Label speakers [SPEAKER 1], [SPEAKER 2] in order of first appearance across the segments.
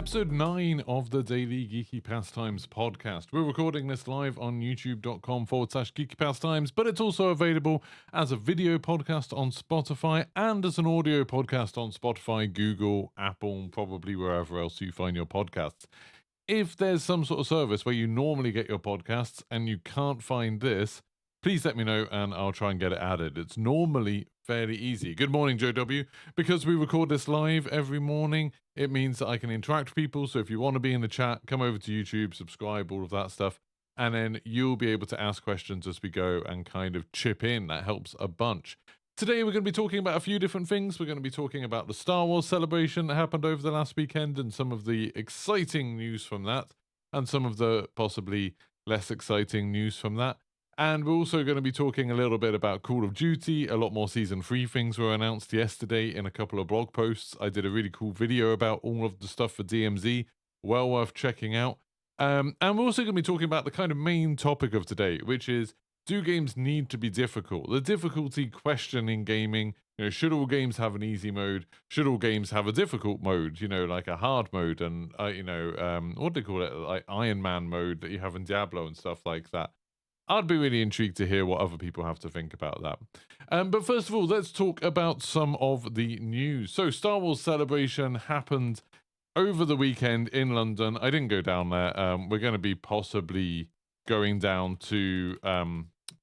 [SPEAKER 1] episode 9 of the Daily Geeky Pastimes podcast. We're recording this live on youtube.com/Geeky Pastimes, but it's also available as a video podcast on Spotify and as an audio podcast on Spotify, Google, Apple, probably wherever else you find your podcasts. If there's some sort of service where you normally get your podcasts and you can't find this, please let me know and I'll try and get it added. It's normally fairly easy. Good morning, Joe W. Because we record this live every morning, it means that I can interact with people. So if you want to be in the chat, come over to YouTube, subscribe, all of that stuff. And then you'll be able to ask questions as we go and kind of chip in. That helps a bunch. Today, we're going to be talking about a few different things. We're going to be talking about the Star Wars celebration that happened over the last weekend and some of the exciting news from that and some of the possibly less exciting news from that. And we're also going to be talking a little bit about Call of Duty. A lot more Season 3 things were announced yesterday in a couple of blog posts. I did a really cool video about all of the stuff for DMZ. Well worth checking out. And we're also going to be talking about the kind of main topic of today, which is, do games need to be difficult? The difficulty question in gaming. Should all games have an easy mode? Should all games have a difficult mode? Like a hard mode and, what do they call it? Like Iron Man mode that you have in Diablo and stuff like that. I'd be really intrigued to hear what other people have to think about that. But first of all, let's talk about some of the news. So Star Wars Celebration happened over the weekend in London. I didn't go down there. We're going to be possibly going down to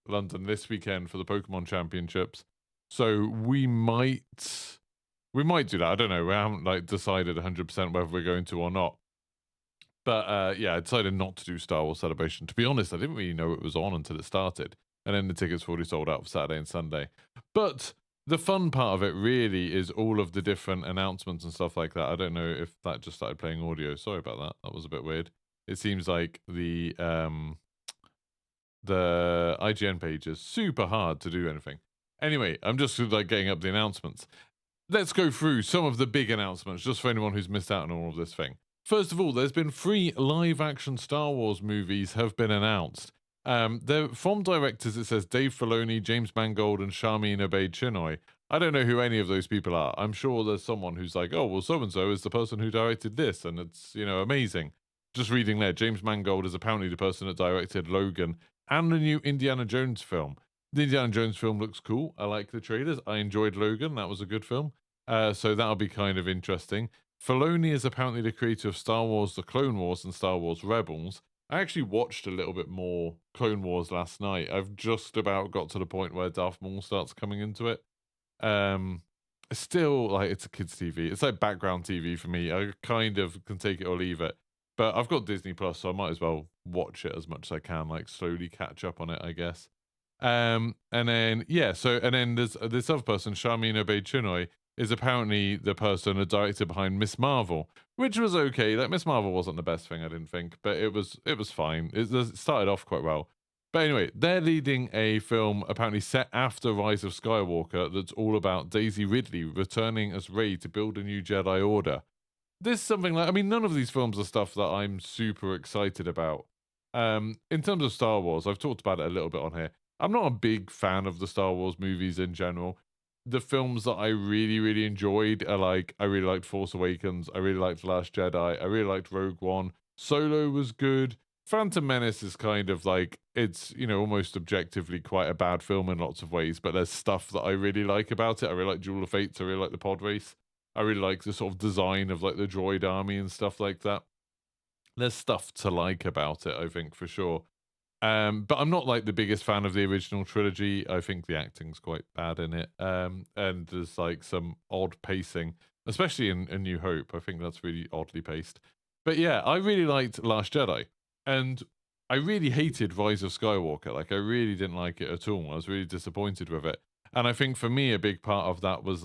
[SPEAKER 1] London this weekend for the Pokemon Championships. So we might do that. I don't know. We haven't decided 100% whether we're going to or not. But I decided not to do Star Wars Celebration. To be honest, I didn't really know it was on until it started. And then the tickets were already sold out for Saturday and Sunday. But the fun part of it really is all of the different announcements and stuff like that. I don't know if that just started playing audio. Sorry about that. That was a bit weird. It seems like the IGN page is super hard to do anything. Anyway, I'm just getting up the announcements. Let's go through some of the big announcements, just for anyone who's missed out on all of this thing. First of all, there's been 3 live-action Star Wars movies have been announced. They're from directors, it says Dave Filoni, James Mangold, and Sharmeen Obaid-Chinoy. I don't know who any of those people are. I'm sure there's someone who's like, oh, well, so-and-so is the person who directed this, and it's, amazing. Just reading there, James Mangold is apparently the person that directed Logan and the new Indiana Jones film. The Indiana Jones film looks cool. I like the trailers. I enjoyed Logan. That was a good film. So that'll be kind of interesting. Filoni is apparently the creator of Star Wars The Clone Wars and Star Wars Rebels. I actually watched a little bit more Clone Wars last night. I've just about got to the point where Darth Maul starts coming into it. Still, it's a kids' TV. It's like background TV for me. I kind of can take it or leave it. But I've got Disney Plus, so I might as well watch it as much as I can, slowly catch up on it, I guess. And then there's this other person, Sharmeen Obaid-Chinoy, is apparently the person, the director behind Miss Marvel, which was okay. Miss Marvel wasn't the best thing, I didn't think, but it was fine. It started off quite well. But anyway, they're leading a film apparently set after Rise of Skywalker that's all about Daisy Ridley returning as Rey to build a new Jedi Order. This is something none of these films are stuff that I'm super excited about. In terms of Star Wars, I've talked about it a little bit on here. I'm not a big fan of the Star Wars movies in general. The films that I really, really enjoyed are I really liked Force Awakens, I really liked Last Jedi, I really liked Rogue One, Solo was good, Phantom Menace is kind of it's, almost objectively quite a bad film in lots of ways, but there's stuff that I really like about it. I really like Duel of Fates, I really like the pod race, I really like the sort of design of the droid army and stuff like that. There's stuff to like about it, I think, for sure. But I'm not the biggest fan of the original trilogy. I think the acting's quite bad in it. And there's some odd pacing, especially in A New Hope. I think that's really oddly paced. But yeah, I really liked Last Jedi. And I really hated Rise of Skywalker. I really didn't like it at all. I was really disappointed with it. And I think for me, a big part of that was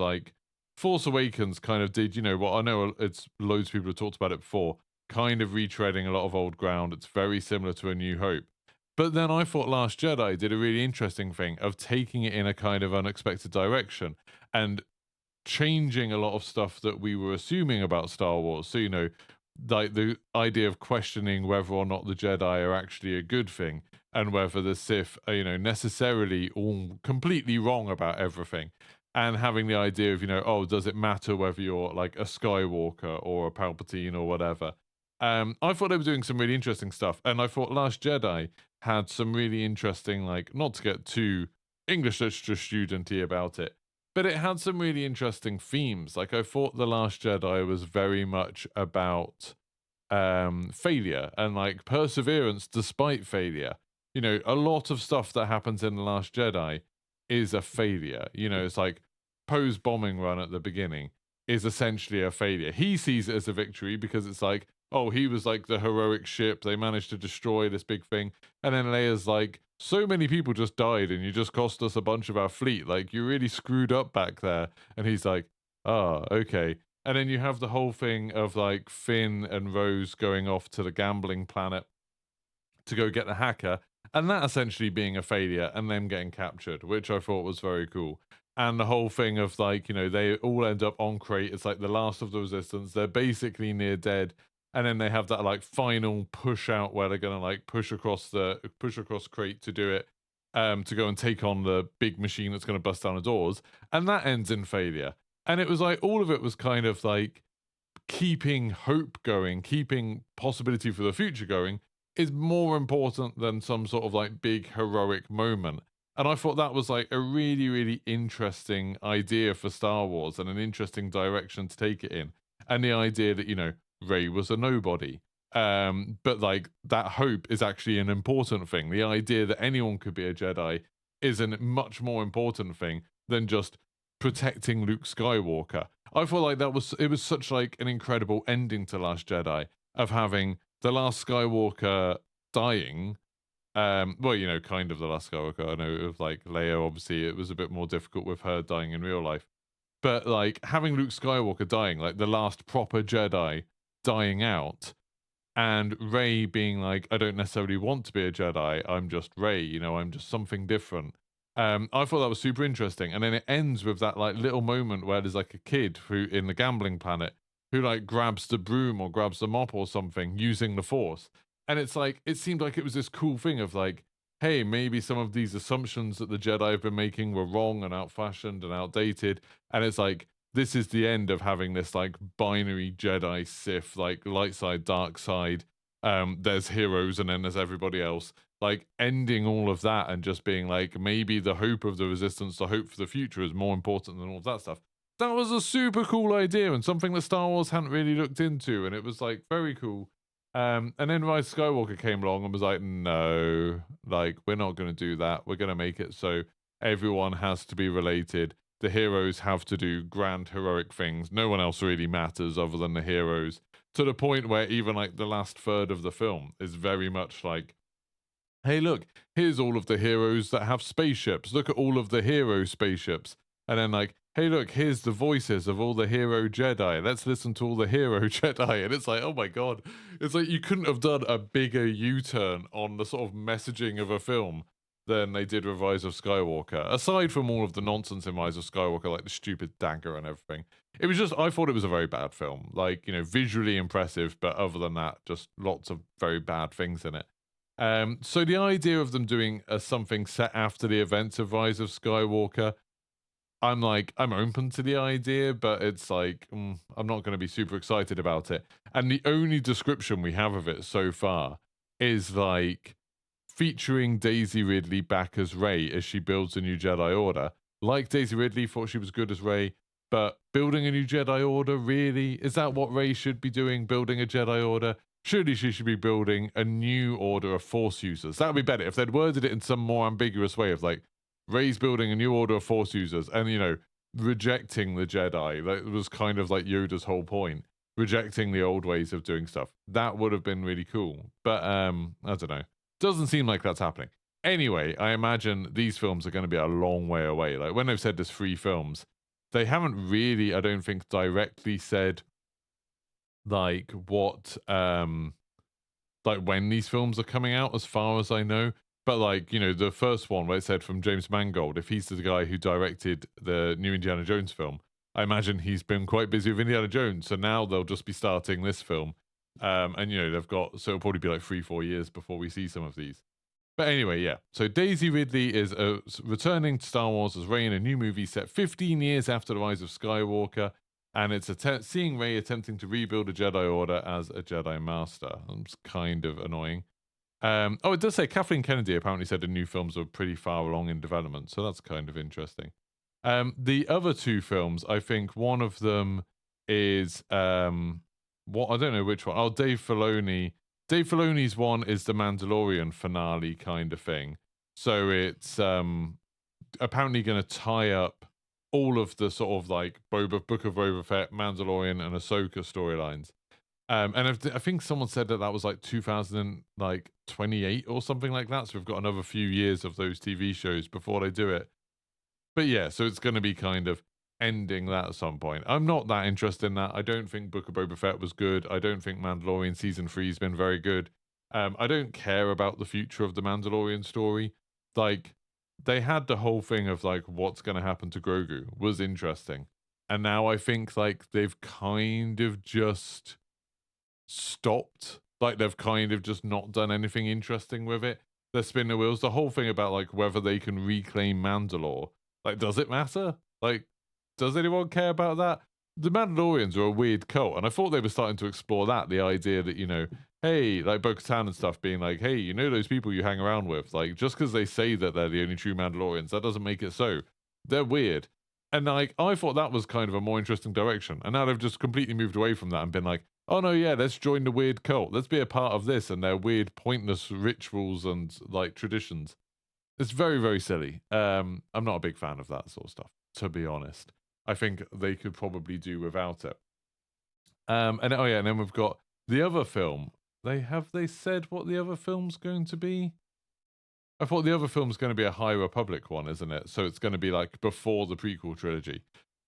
[SPEAKER 1] Force Awakens kind of did, I know it's loads of people have talked about it before, kind of retreading a lot of old ground. It's very similar to A New Hope. But then I thought Last Jedi did a really interesting thing of taking it in a kind of unexpected direction and changing a lot of stuff that we were assuming about Star Wars. So, the idea of questioning whether or not the Jedi are actually a good thing and whether the Sith are, necessarily all completely wrong about everything. and having the idea of, oh, does it matter whether you're like a Skywalker or a Palpatine or whatever? I thought they were doing some really interesting stuff, and I thought Last Jedi had some really interesting, like, not to get too English literature studenty about it, but it had some really interesting themes. Like, I thought The Last Jedi was very much about failure and like perseverance despite failure. A lot of stuff that happens in The Last Jedi is a failure. It's like Poe's bombing run at the beginning is essentially a failure. He sees it as a victory because it's like, oh, he was like the heroic ship. They managed to destroy this big thing. And then Leia's like, so many people just died and you just cost us a bunch of our fleet. Like, you really screwed up back there. And he's like, oh, okay. And then you have the whole thing of like Finn and Rose going off to the gambling planet to go get the hacker, and that essentially being a failure and them getting captured, which I thought was very cool. And the whole thing of like, they all end up on Crate. It's like the last of the resistance. They're basically near dead. And then they have that like final push out where they're gonna like push across Crate to do it, to go and take on the big machine that's gonna bust down the doors. And that ends in failure. And it was like all of it was kind of like keeping hope going, keeping possibility for the future going is more important than some sort of like big heroic moment. And I thought that was like a really, really interesting idea for Star Wars and an interesting direction to take it in. And the idea that, Rey was a nobody. But like that hope is actually an important thing. The idea that anyone could be a Jedi is a much more important thing than just protecting Luke Skywalker. I feel like it was such like an incredible ending to Last Jedi of having the last Skywalker dying. Well, kind of the last Skywalker. I know of like Leia, obviously it was a bit more difficult with her dying in real life. But like having Luke Skywalker dying, like the last proper Jedi dying out, and Rey being like, I don't necessarily want to be a Jedi, I'm just Rey, I'm just something different. I thought that was super interesting. And then it ends with that like little moment where there's like a kid who in the gambling planet who like grabs the broom or grabs the mop or something using the force. And it's like, it seemed like it was this cool thing of like, hey, maybe some of these assumptions that the Jedi have been making were wrong and out-fashioned and outdated. And it's like, this is the end of having this like binary Jedi Sith, like light side, dark side. There's heroes and then there's everybody else. Like ending all of that and just being like, maybe the hope of the resistance, the hope for the future is more important than all of that stuff. That was a super cool idea and something that Star Wars hadn't really looked into, and it was like very cool. And then Rise of Skywalker came along and was like, no, like we're not going to do that. We're going to make it so everyone has to be related. The heroes have to do grand heroic things. No one else really matters other than the heroes. To the point where even like the last third of the film is very much like, hey, look, here's all of the heroes that have spaceships. Look at all of the hero spaceships. And then like, hey, look, here's the voices of all the hero Jedi. Let's listen to all the hero Jedi. And it's like, oh my God. It's like you couldn't have done a bigger U-turn on the sort of messaging of a film than they did with Rise of Skywalker. Aside from all of the nonsense in Rise of Skywalker, like the stupid dagger and everything. It was just, I thought it was a very bad film. Like, visually impressive, but other than that, just lots of very bad things in it. So the idea of them doing something set after the events of Rise of Skywalker, I'm open to the idea, but it's like, I'm not going to be super excited about it. And the only description we have of it so far is like featuring Daisy Ridley back as Rey as she builds a new Jedi Order. Like Daisy Ridley, thought she was good as Rey, but building a new Jedi Order, really? Is that what Rey should be doing, building a Jedi Order? Surely she should be building a new order of Force users. That would be better if they'd worded it in some more ambiguous way of like, Rey's building a new order of Force users and, rejecting the Jedi. That was kind of like Yoda's whole point. Rejecting the old ways of doing stuff. That would have been really cool. But, I don't know. Doesn't seem like that's happening. Anyway, I imagine these films are going to be a long way away. Like, when they've said there's 3 films, they haven't really, I don't think, directly said like what like when these films are coming out, as far as I know. But like, the first one where it said from James Mangold, if he's the guy who directed the new Indiana Jones film, I imagine he's been quite busy with Indiana Jones. So now they'll just be starting this film. And they've got, so it'll probably be like 3-4 years before we see some of these. But anyway, yeah. So Daisy Ridley is returning to Star Wars as Rey in a new movie set 15 years after the rise of Skywalker, and it's seeing Rey attempting to rebuild a Jedi Order as a Jedi Master. It's kind of annoying. Oh, it does say Kathleen Kennedy apparently said the new films are pretty far along in development, so that's kind of interesting. The other two films, I think one of them is what I don't know which one. Oh, Dave Filoni. Dave Filoni's one is the Mandalorian finale kind of thing. So it's apparently going to tie up all of the sort of like Book of Boba Fett, Mandalorian, and Ahsoka storylines. And I think someone said that was like 2028 or something like that. So we've got another few years of those TV shows before they do it. But yeah, so it's going to be kind of ending that at some point. I'm not that interested in that. I don't think Book of Boba Fett was good. I don't think Mandalorian season 3 has been very good. I don't care about the future of the Mandalorian story. Like, they had the whole thing of like what's going to happen to Grogu was interesting, and now I think like they've kind of just stopped. Like they've kind of just not done anything interesting with it. They're spinning the wheels. The whole thing about like whether they can reclaim Mandalore. Like, does it matter? Like, does anyone care about that? The Mandalorians are a weird cult, and I thought they were starting to explore that, the idea that, you know, hey, like Bo-Katan and stuff being like, hey, you know those people you hang around with? Like, just because they say that they're the only true Mandalorians, that doesn't make it so. They're weird. And like, I thought that was kind of a more interesting direction. And now they've just completely moved away from that and been like, oh no, yeah, let's join the weird cult. Let's be a part of this and their weird, pointless rituals and like traditions. It's very, very silly. I'm not a big fan of that sort of stuff, to be honest. I think they could probably do without it. And oh yeah, and then we've got the other film. They said what the other film's going to be? I thought the other film's going to be a High Republic one, isn't it? So it's going to be like before the prequel trilogy.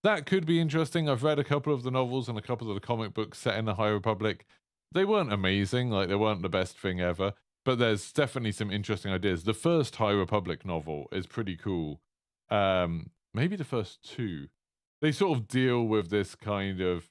[SPEAKER 1] That could be interesting. I've read a couple of the novels and a couple of the comic books set in the High Republic. They weren't amazing, like they weren't the best thing ever, but there's definitely some interesting ideas. The first High Republic novel is pretty cool. Maybe the first two. They sort of deal with this kind of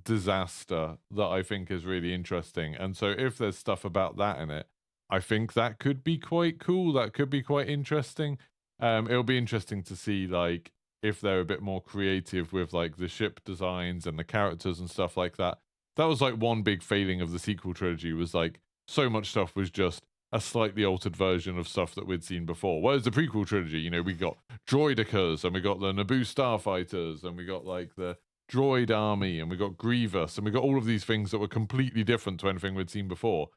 [SPEAKER 1] disaster that I think is really interesting. And so if there's stuff about that in it, I think that could be quite cool. That could be quite interesting. It'll be interesting to see like if they're a bit more creative with like the ship designs and the characters and stuff like that. That was like one big failing of the sequel trilogy, was like so much stuff was just a slightly altered version of stuff that we'd seen before. Whereas the prequel trilogy, you know, we got droidicas and we got the Naboo starfighters and we got like the droid army and we got Grievous and we got all of these things that were completely different to anything we'd seen before.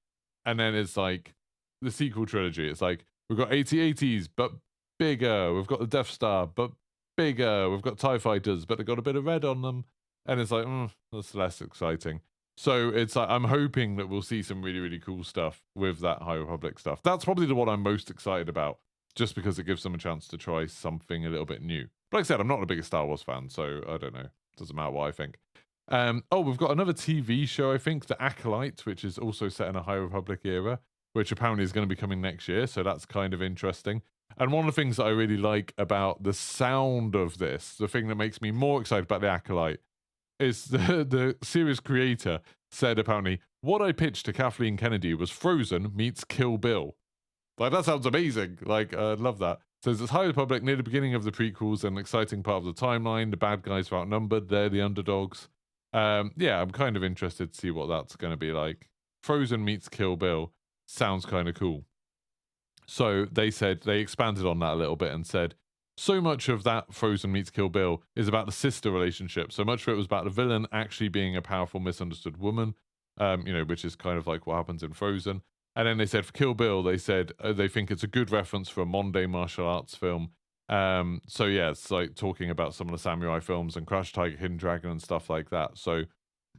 [SPEAKER 1] And then it's like the sequel trilogy, it's like we've got AT-ATs but bigger, we've got the Death Star but bigger, we've got TIE fighters but they've got a bit of red on them, and it's like that's less exciting. So it's like I'm hoping that we'll see some really, really cool stuff with that High Republic stuff. That's probably the one I'm most excited about, just because it gives them a chance to try something a little bit new. But like I said, I'm not the biggest Star Wars fan, so I don't know. Doesn't matter what I think. Oh, we've got another TV show, I think, The Acolyte, which is also set in a High Republic era, which apparently is going to be coming next year, so that's kind of interesting. And one of the things that I really like about the sound of this, the thing that makes me more excited about The Acolyte, is the series creator said apparently, what I pitched to Kathleen Kennedy was Frozen meets Kill Bill. Like, that sounds amazing. Like, I love that. Says it's High Republic near the beginning of the prequels, an exciting part of the timeline. The bad guys are outnumbered. They're the underdogs. Yeah, I'm kind of interested to see what that's going to be like. Frozen meets Kill Bill sounds kind of cool. So they said, they expanded on that a little bit and said, so much of that Frozen meets Kill Bill is about the sister relationship. So much of it was about the villain actually being a powerful, misunderstood woman, you know, which is kind of like what happens in Frozen. And then they said for Kill Bill, they said they think it's a good reference for a modern day martial arts film. So yeah, it's like talking about some of the samurai films and Crouch Tiger, Hidden Dragon and stuff like that. So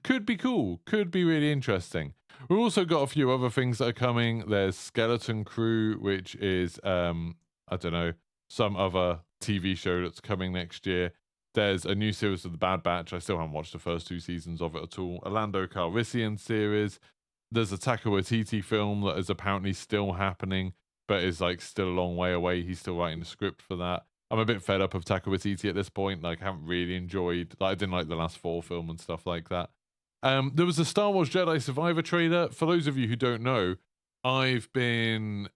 [SPEAKER 1] could be cool, could be really interesting. We've also got a few other things that are coming. There's Skeleton Crew, which is, I don't know, some other TV show that's coming next year. There's a new series of The Bad Batch. I still haven't watched the first 2 seasons of it at all. A Lando Calrissian series. There's a Taika Waititi film that is apparently still happening, but is like still a long way away. He's still writing the script for that. I'm a bit fed up of Taika Waititi at this point. Like, I haven't really enjoyed, like, I didn't like the last 4 film and stuff like that. There was a Star Wars Jedi Survivor trailer. For those of you who don't know, I've been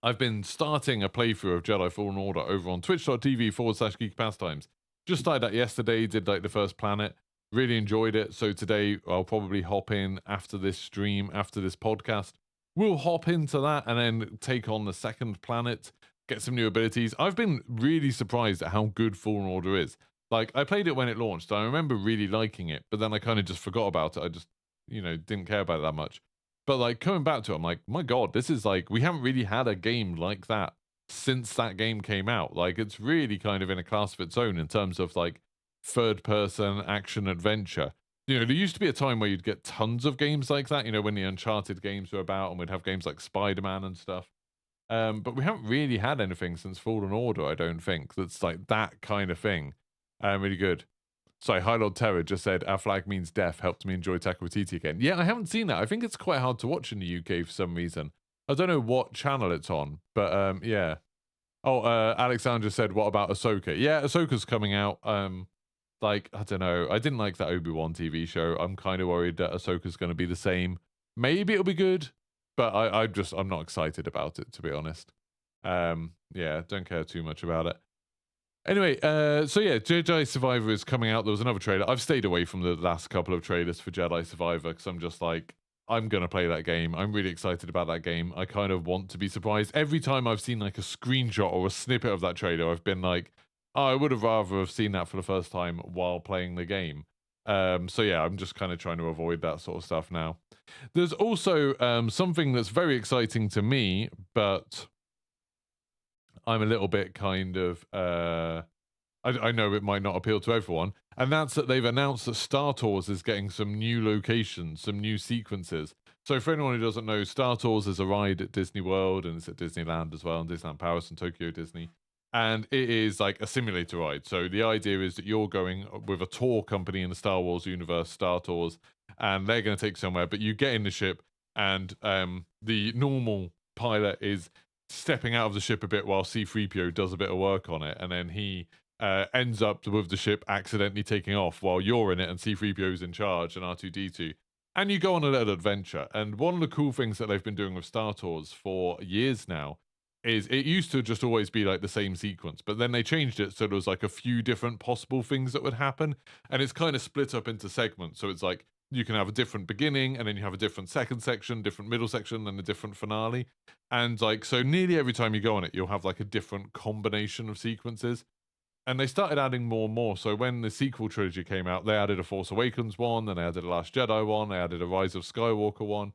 [SPEAKER 1] I've been starting a playthrough of Jedi Fallen Order over on twitch.tv/Geeky Pastimes. Just started that yesterday, did like the first planet, really enjoyed it. So today I'll probably hop in after this stream, after this podcast. We'll hop into that and then take on the second planet, get some new abilities. I've been really surprised at how good Fallen Order is. Like, I played it when it launched. I remember really liking it, but then I kind of just forgot about it. I just, didn't care about it that much. But like coming back to it, I'm like, my God, this is like, we haven't really had a game like that since that game came out. Like, it's really kind of in a class of its own in terms of like third person action adventure. There used to be a time where you'd get tons of games like that, when the Uncharted games were about, and we'd have games like Spider-Man and stuff. But we haven't really had anything since Fallen Order, I don't think, that's like that kind of thing. Really good. Sorry, High Lord Terror just said, our flag means death, helped me enjoy Taika Waititi again. Yeah, I haven't seen that. I think it's quite hard to watch in the UK for some reason. I don't know what channel it's on, but yeah. Oh, Alexandra said, what about Ahsoka? Yeah, Ahsoka's coming out. Like, I don't know. I didn't like that Obi-Wan TV show. I'm kind of worried that Ahsoka's going to be the same. Maybe it'll be good, but I'm not excited about it, to be honest. Yeah, don't care too much about it. Anyway, so yeah, Jedi Survivor is coming out. There was another trailer. I've stayed away from the last couple of trailers for Jedi Survivor because I'm just like, I'm going to play that game. I'm really excited about that game. I kind of want to be surprised. Every time I've seen like a screenshot or a snippet of that trailer, I've been like, oh, I would have rather have seen that for the first time while playing the game. So yeah, I'm just kind of trying to avoid that sort of stuff now. There's also something that's very exciting to me, but I'm a little bit kind of, I know it might not appeal to everyone, and that's that they've announced that Star Tours is getting some new locations, some new sequences. So for anyone who doesn't know, Star Tours is a ride at Disney World, and it's at Disneyland as well, and Disneyland Paris and Tokyo Disney. And it is like a simulator ride. So the idea is that you're going with a tour company in the Star Wars universe, Star Tours, and they're going to take somewhere, but you get in the ship, and the normal pilot is stepping out of the ship a bit while C-3PO does a bit of work on it, and then he ends up with the ship accidentally taking off while you're in it and C-3PO's in charge and R2-D2. And you go on a little adventure. And one of the cool things that they've been doing with Star Tours for years now is it used to just always be like the same sequence, but then they changed it so there was like a few different possible things that would happen, and it's kind of split up into segments. So it's like you can have a different beginning, and then you have a different second section, different middle section, and a different finale. And like, so nearly every time you go on it, you'll have like a different combination of sequences. And they started adding more and more. So when the sequel trilogy came out, they added a Force Awakens one, then they added a Last Jedi one, they added a Rise of Skywalker one.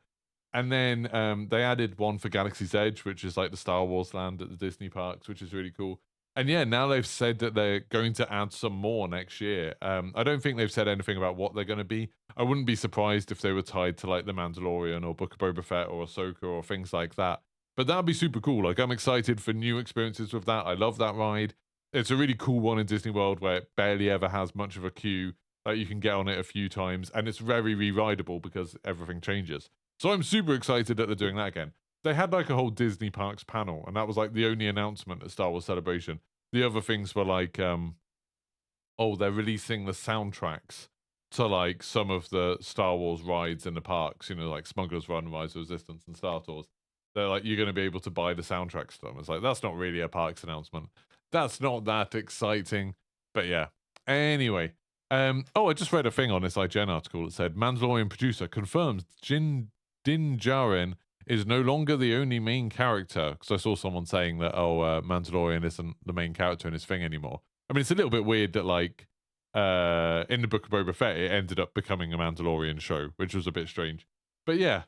[SPEAKER 1] And then they added one for Galaxy's Edge, which is like the Star Wars land at the Disney parks, which is really cool. And yeah, now they've said that they're going to add some more next year. I don't think they've said anything about what they're going to be. I wouldn't be surprised if they were tied to like The Mandalorian or Book of Boba Fett or Ahsoka or things like that. But that'd be super cool. Like, I'm excited for new experiences with that. I love that ride. It's a really cool one in Disney World where it barely ever has much of a queue. Like, you can get on it a few times, and it's very re-rideable because everything changes. So I'm super excited that they're doing that again. They had like a whole Disney Parks panel, and that was like the only announcement at Star Wars Celebration. The other things were like, oh, they're releasing the soundtracks to like some of the Star Wars rides in the parks, like Smuggler's Run, Rise of Resistance, and Star Tours. They're like, you're going to be able to buy the soundtracks to them. It's like, that's not really a parks announcement. That's not that exciting. But yeah. Anyway. Oh, I just read a thing on this IGN article that said, Mandalorian producer confirms Din Djarin is no longer the only main character. Because I saw someone saying that, Mandalorian isn't the main character in his thing anymore. I mean, it's a little bit weird that, like, in the Book of Boba Fett, it ended up becoming a Mandalorian show, which was a bit strange. But yeah,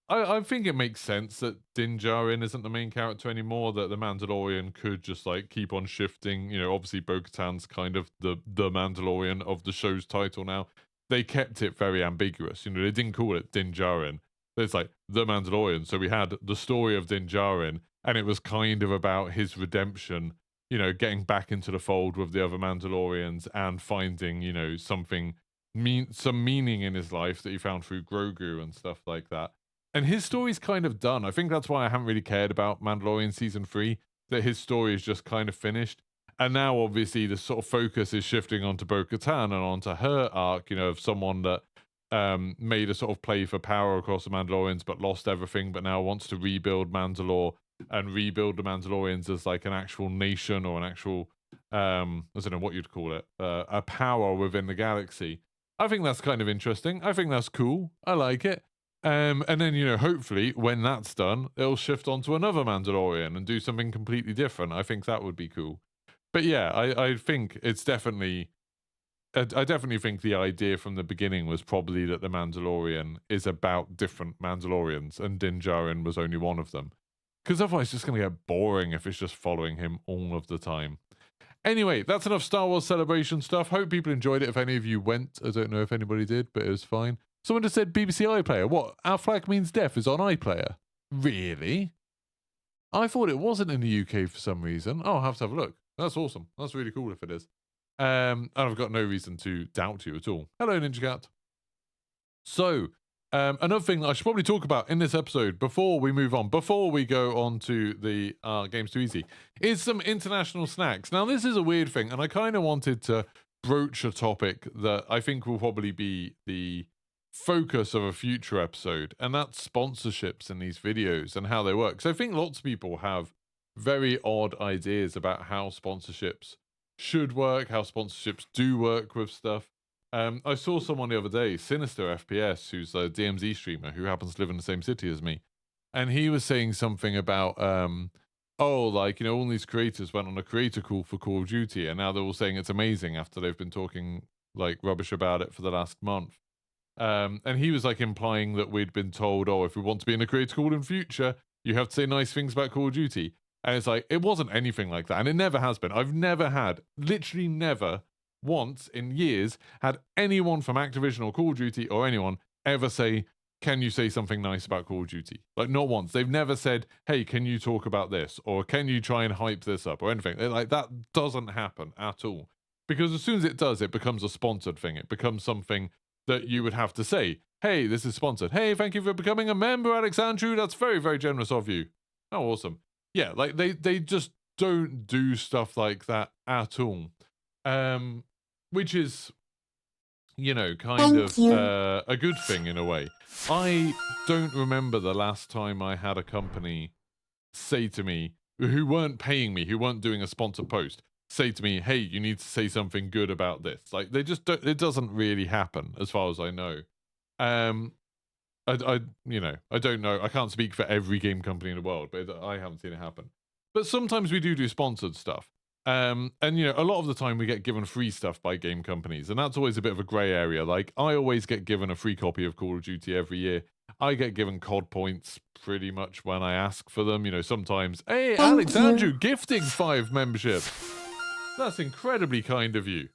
[SPEAKER 1] I think it makes sense that Din Djarin isn't the main character anymore, that the Mandalorian could just, like, keep on shifting. Obviously, Bo-Katan's kind of the Mandalorian of the show's title now. They kept it very ambiguous. They didn't call it Din Djarin. It's like, the Mandalorian. So we had the story of Din Djarin, and it was kind of about his redemption, getting back into the fold with the other Mandalorians and finding, some meaning in his life that he found through Grogu and stuff like that. And his story's kind of done. I think that's why I haven't really cared about Mandalorian Season 3, that his story is just kind of finished. And now, obviously, the sort of focus is shifting onto Bo-Katan and onto her arc, of someone that made a sort of play for power across the Mandalorians but lost everything, but now wants to rebuild Mandalore. and rebuild the Mandalorians as like an actual nation or an actual, I don't know what you'd call it, a power within the galaxy. I think that's kind of interesting. I think that's cool. I like it. And then, hopefully when that's done, it'll shift onto another Mandalorian and do something completely different. I think that would be cool. But yeah, I think it's definitely, I definitely think the idea from the beginning was probably that the Mandalorian is about different Mandalorians and Din Djarin was only one of them. Because otherwise it's just going to get boring if it's just following him all of the time. Anyway, that's enough Star Wars Celebration stuff. Hope people enjoyed it. If any of you went, I don't know if anybody did, but it was fine. Someone just said BBC iPlayer. What? Our Flag Means Death is on iPlayer. Really? I thought it wasn't in the UK for some reason. Oh, I'll have to have a look. That's awesome. That's really cool if it is. And I've got no reason to doubt you at all. Hello, Ninja Cat. So, another thing that I should probably talk about in this episode before we move on, before we go on to the Games Too Easy, is some international snacks. Now, this is a weird thing, and I kind of wanted to broach a topic that I think will probably be the focus of a future episode, and that's sponsorships in these videos and how they work. So I think lots of people have very odd ideas about how sponsorships should work, how sponsorships do work with stuff. I saw someone the other day, Sinister FPS, who's a DMZ streamer who happens to live in the same city as me, and he was saying something about, all these creators went on a creator call for Call of Duty, and now they're all saying it's amazing after they've been talking like rubbish about it for the last month. And he was like implying that we'd been told, if we want to be in a creator call in future, you have to say nice things about Call of Duty. And it's like, it wasn't anything like that. And it never has been. I've never had, literally never, once in years, had anyone from Activision or Call of Duty or anyone ever say, can you say something nice about Call of Duty? Like, not once. They've never said, hey, can you talk about this? Or can you try and hype this up or anything? Like, that doesn't happen at all. Because as soon as it does, it becomes a sponsored thing. It becomes something that you would have to say, hey, this is sponsored. Hey, thank you for becoming a member, Alexandru. That's very, very generous of you. Oh, awesome. Yeah, like they just don't do stuff like that at all. Which is, kind of a good thing in a way. I don't remember the last time I had a company say to me, who weren't paying me, who weren't doing a sponsored post, say to me, hey, you need to say something good about this. Like, they just don't, it doesn't really happen as far as I know. I don't know. I can't speak for every game company in the world, but I haven't seen it happen. But sometimes we do sponsored stuff. And a lot of the time we get given free stuff by game companies, and that's always a bit of a grey area. Like, I always get given a free copy of Call of Duty every year. I get given COD points pretty much when I ask for them. Sometimes, hey, Alexandru, gifting 5 memberships. That's incredibly kind of you.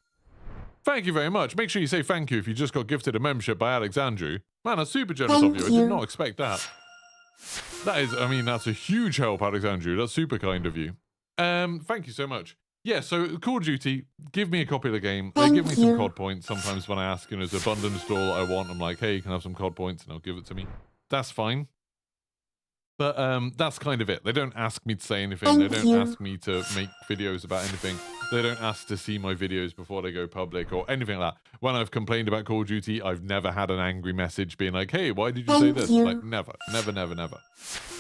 [SPEAKER 1] Thank you very much. Make sure you say thank you if you just got gifted a membership by Alexandru. Man, that's super generous of you. I did not expect that. That's a huge help, Alexandru. That's super kind of you. Thank you so much. Yeah, so Call of Duty, give me a copy of the game. They give me some COD points sometimes when I ask, there's a bundle install I want. I'm like, hey, you can have some COD points, and they'll give it to me. That's fine. But that's kind of it. They don't ask me to say anything. They don't ask me to make videos about anything. They don't ask to see my videos before they go public or anything like that. When I've complained about Call of Duty, I've never had an angry message being like, hey, why did you say this? Like, never.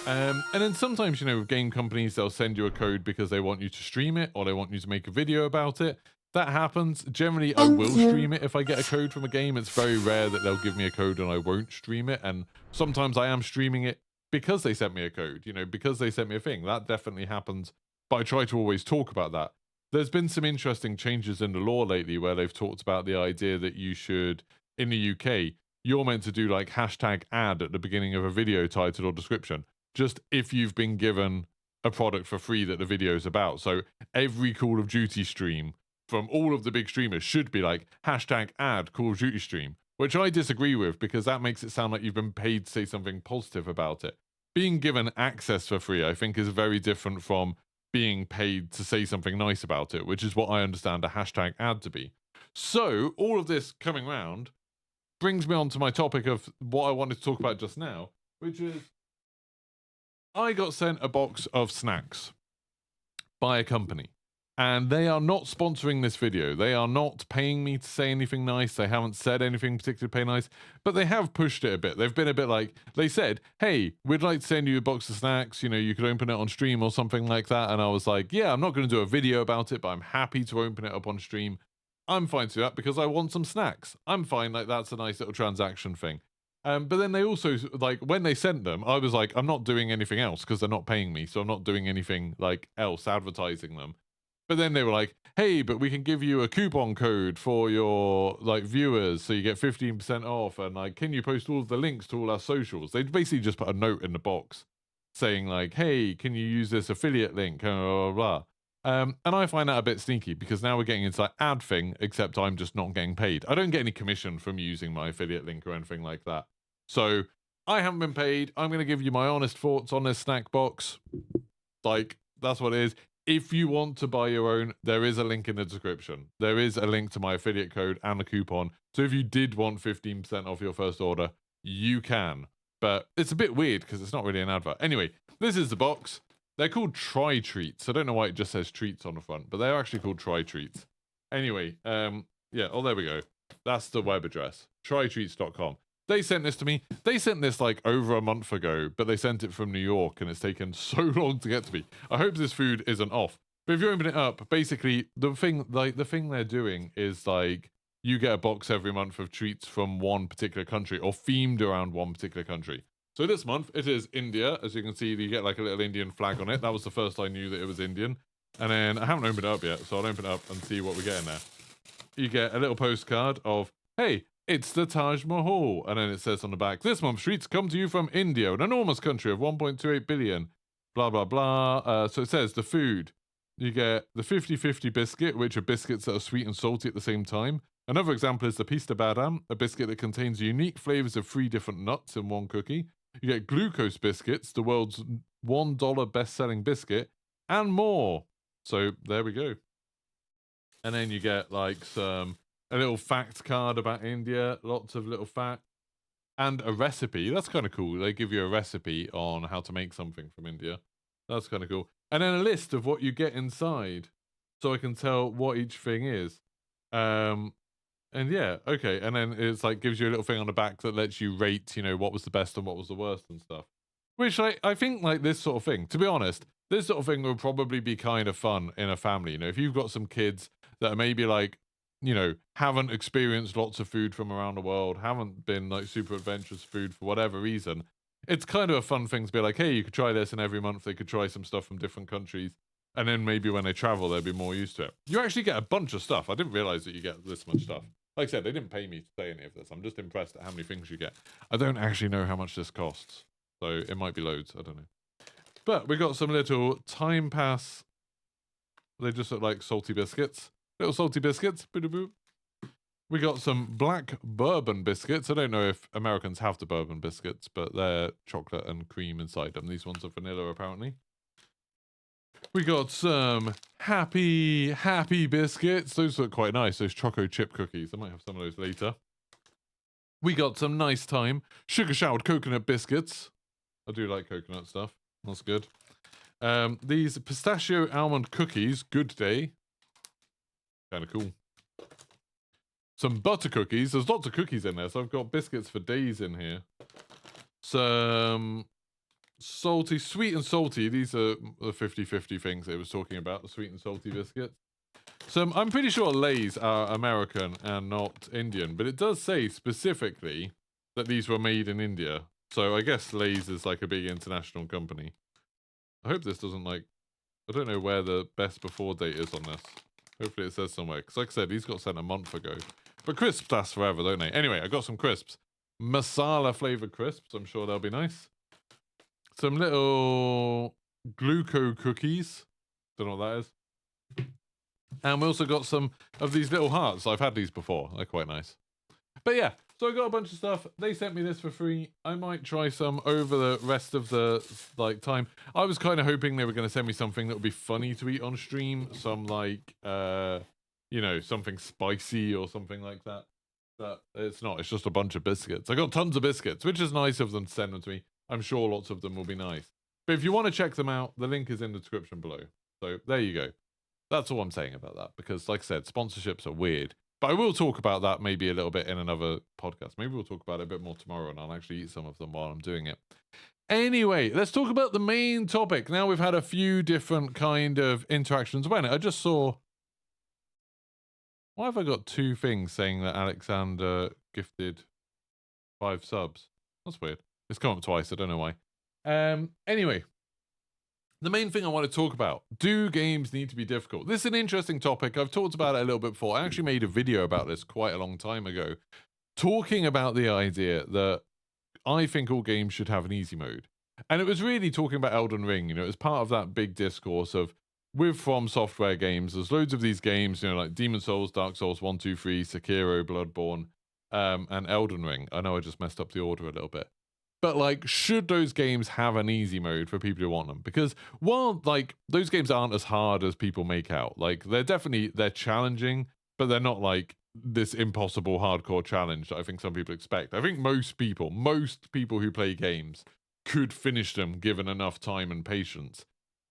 [SPEAKER 1] And then sometimes, with game companies, they'll send you a code because they want you to stream it or they want you to make a video about it. That happens. Generally, I will stream it if I get a code from a game. It's very rare that they'll give me a code and I won't stream it. And sometimes I am streaming it because they sent me a code, because they sent me a thing. That definitely happens. But I try to always talk about that. There's been some interesting changes in the law lately where they've talked about the idea that you should, in the UK, you're meant to do like hashtag ad at the beginning of a video title or description, just if you've been given a product for free that the video is about. So every Call of Duty stream from all of the big streamers should be like hashtag ad Call of Duty stream, which I disagree with because that makes it sound like you've been paid to say something positive about it. Being given access for free, I think, is very different from being paid to say something nice about it, which is what I understand a hashtag ad to be. So all of this coming round brings me on to my topic of what I wanted to talk about just now, which is I got sent a box of snacks by a company. And they are not sponsoring this video. They are not paying me to say anything nice. They haven't said anything particularly pay nice, but they have pushed it a bit. They've been a bit like, they said, hey, we'd like to send you a box of snacks. You know, you could open it on stream or something like that. And I was like, yeah, I'm not going to do a video about it, but I'm happy to open it up on stream. I'm fine to do that because I want some snacks. I'm fine. Like, that's a nice little transaction thing. But then they also, like, when they sent them, I was like, I'm not doing anything else because they're not paying me. So I'm not doing anything like else advertising them. But then they were like, hey, but we can give you a coupon code for your like viewers so you get 15% off. And like, can you post all of the links to all our socials? They basically just put a note in the box saying like, hey, can you use this affiliate link? Blah, blah, blah. And I find that a bit sneaky because now we're getting into that ad thing, except I'm just not getting paid. I don't get any commission from using my affiliate link or anything like that. So I haven't been paid. I'm going to give you my honest thoughts on this snack box. Like, that's what it is. If you want to buy your own, there is a link in the description. There is a link to my affiliate code and a coupon. So if you did want 15% off your first order, you can. But it's a bit weird because it's not really an advert. Anyway, this is the box. They're called Try Treats. I don't know why it just says treats on the front, but they're actually called Try Treats. Anyway, yeah, oh, there we go. That's the web address, trytreats.com. They sent this to me. They sent this like over a month ago, but they sent it from New York and it's taken so long to get to me. I hope this food isn't off. But if you open it up, basically the thing they're doing is like you get a box every month of treats from one particular country or themed around one particular country. So this month it is India. As you can see, you get like a little Indian flag on it. That was the first I knew that it was Indian. And then I haven't opened it up yet, so I'll open it up and see what we get in there. You get a little postcard of, hey, it's the Taj Mahal. And then it says on the back, this month's treats come to you from India, an enormous country of 1.28 billion. Blah, blah, blah. So it says the food. You get the 50-50 biscuit, which are biscuits that are sweet and salty at the same time. Another example is the Pista Badam, a biscuit that contains unique flavors of 3 different nuts in one cookie. You get glucose biscuits, the world's $1 best-selling biscuit, and more. So there we go. And then you get like a little fact card about India, lots of little facts, and a recipe. That's kind of cool. They give you a recipe on how to make something from India. That's kind of cool. And then a list of what you get inside, so I can tell what each thing is. And yeah, okay. And then it's like gives you a little thing on the back that lets you rate, you know, what was the best and what was the worst and stuff. Which I think like this sort of thing, to be honest, this sort of thing will probably be kind of fun in a family. You know, if you've got some kids that are maybe like, you know, haven't experienced lots of food from around the world, haven't been like super adventurous food for whatever reason, it's kind of a fun thing to be like, hey, you could try this, and every month they could try some stuff from different countries, and then maybe when they travel, they'll be more used to it. You actually get a bunch of stuff. I didn't realize that you get this much stuff. Like I said, they didn't pay me to say any of this. I'm just impressed at how many things you get. I don't actually know how much this costs, so it might be loads. I don't know. But we got some little time pass. They just look like salty biscuits. Little salty biscuits. We got some black bourbon biscuits. I don't know if Americans have the bourbon biscuits, but they're chocolate and cream inside them. These ones are vanilla, apparently. We got some happy biscuits. Those look quite nice. Those choco chip cookies. I might have some of those later. We got some nice time sugar showered coconut biscuits. I do like coconut stuff. That's good. These pistachio almond cookies. Good day. Kind of cool. Some butter cookies. There's lots of cookies in there, so I've got biscuits for days in here. Some salty, sweet and salty. These are the 50-50 things they was talking about, the sweet and salty biscuits. So I'm pretty sure Lay's are American and not Indian, but it does say specifically that these were made in India. So I guess Lay's is like a big international company. I hope this doesn't like... I don't know where the best before date is on this. Hopefully it says somewhere. Because like I said, these got sent a month ago. But crisps last forever, don't they? Anyway, I got some crisps. Masala flavored crisps. I'm sure they'll be nice. Some little gluco cookies. Don't know what that is. And we also got some of these little hearts. I've had these before. They're quite nice. But yeah, so I got a bunch of stuff. They sent me this for free. I might try some over the rest of the like time. I was kind of hoping they were going to send me something that would be funny to eat on stream. Some like, you know, something spicy or something like that. But it's not. It's just a bunch of biscuits. I got tons of biscuits, which is nice of them to send them to me. I'm sure lots of them will be nice. But if you want to check them out, the link is in the description below. So there you go. That's all I'm saying about that, because like I said, sponsorships are weird. But I will talk about that maybe a little bit in another podcast. Maybe we'll talk about it a bit more tomorrow, and I'll actually eat some of them while I'm doing it. Anyway, let's talk about the main topic. Now we've had a few different kind of interactions. Wait a minute, I just saw... Why have I got two things saying that Alexander gifted 5 subs? That's weird. It's come up twice, I don't know why. Anyway, the main thing I want to talk about, do games need to be difficult? This is an interesting topic. I've talked about it a little bit before. I actually made a video about this quite a long time ago, talking about the idea that I think all games should have an easy mode. And it was really talking about Elden Ring, you know, as part of that big discourse of, with From Software games, there's loads of these games, you know, like Demon Souls, Dark Souls 1, 2, 3, Sekiro, Bloodborne, and Elden Ring. I know I just messed up the order a little bit. But, like, should those games have an easy mode for people who want them? Because while, like, those games aren't as hard as people make out, like, they're challenging, but they're not, like, this impossible hardcore challenge that I think some people expect. I think most people who play games could finish them given enough time and patience.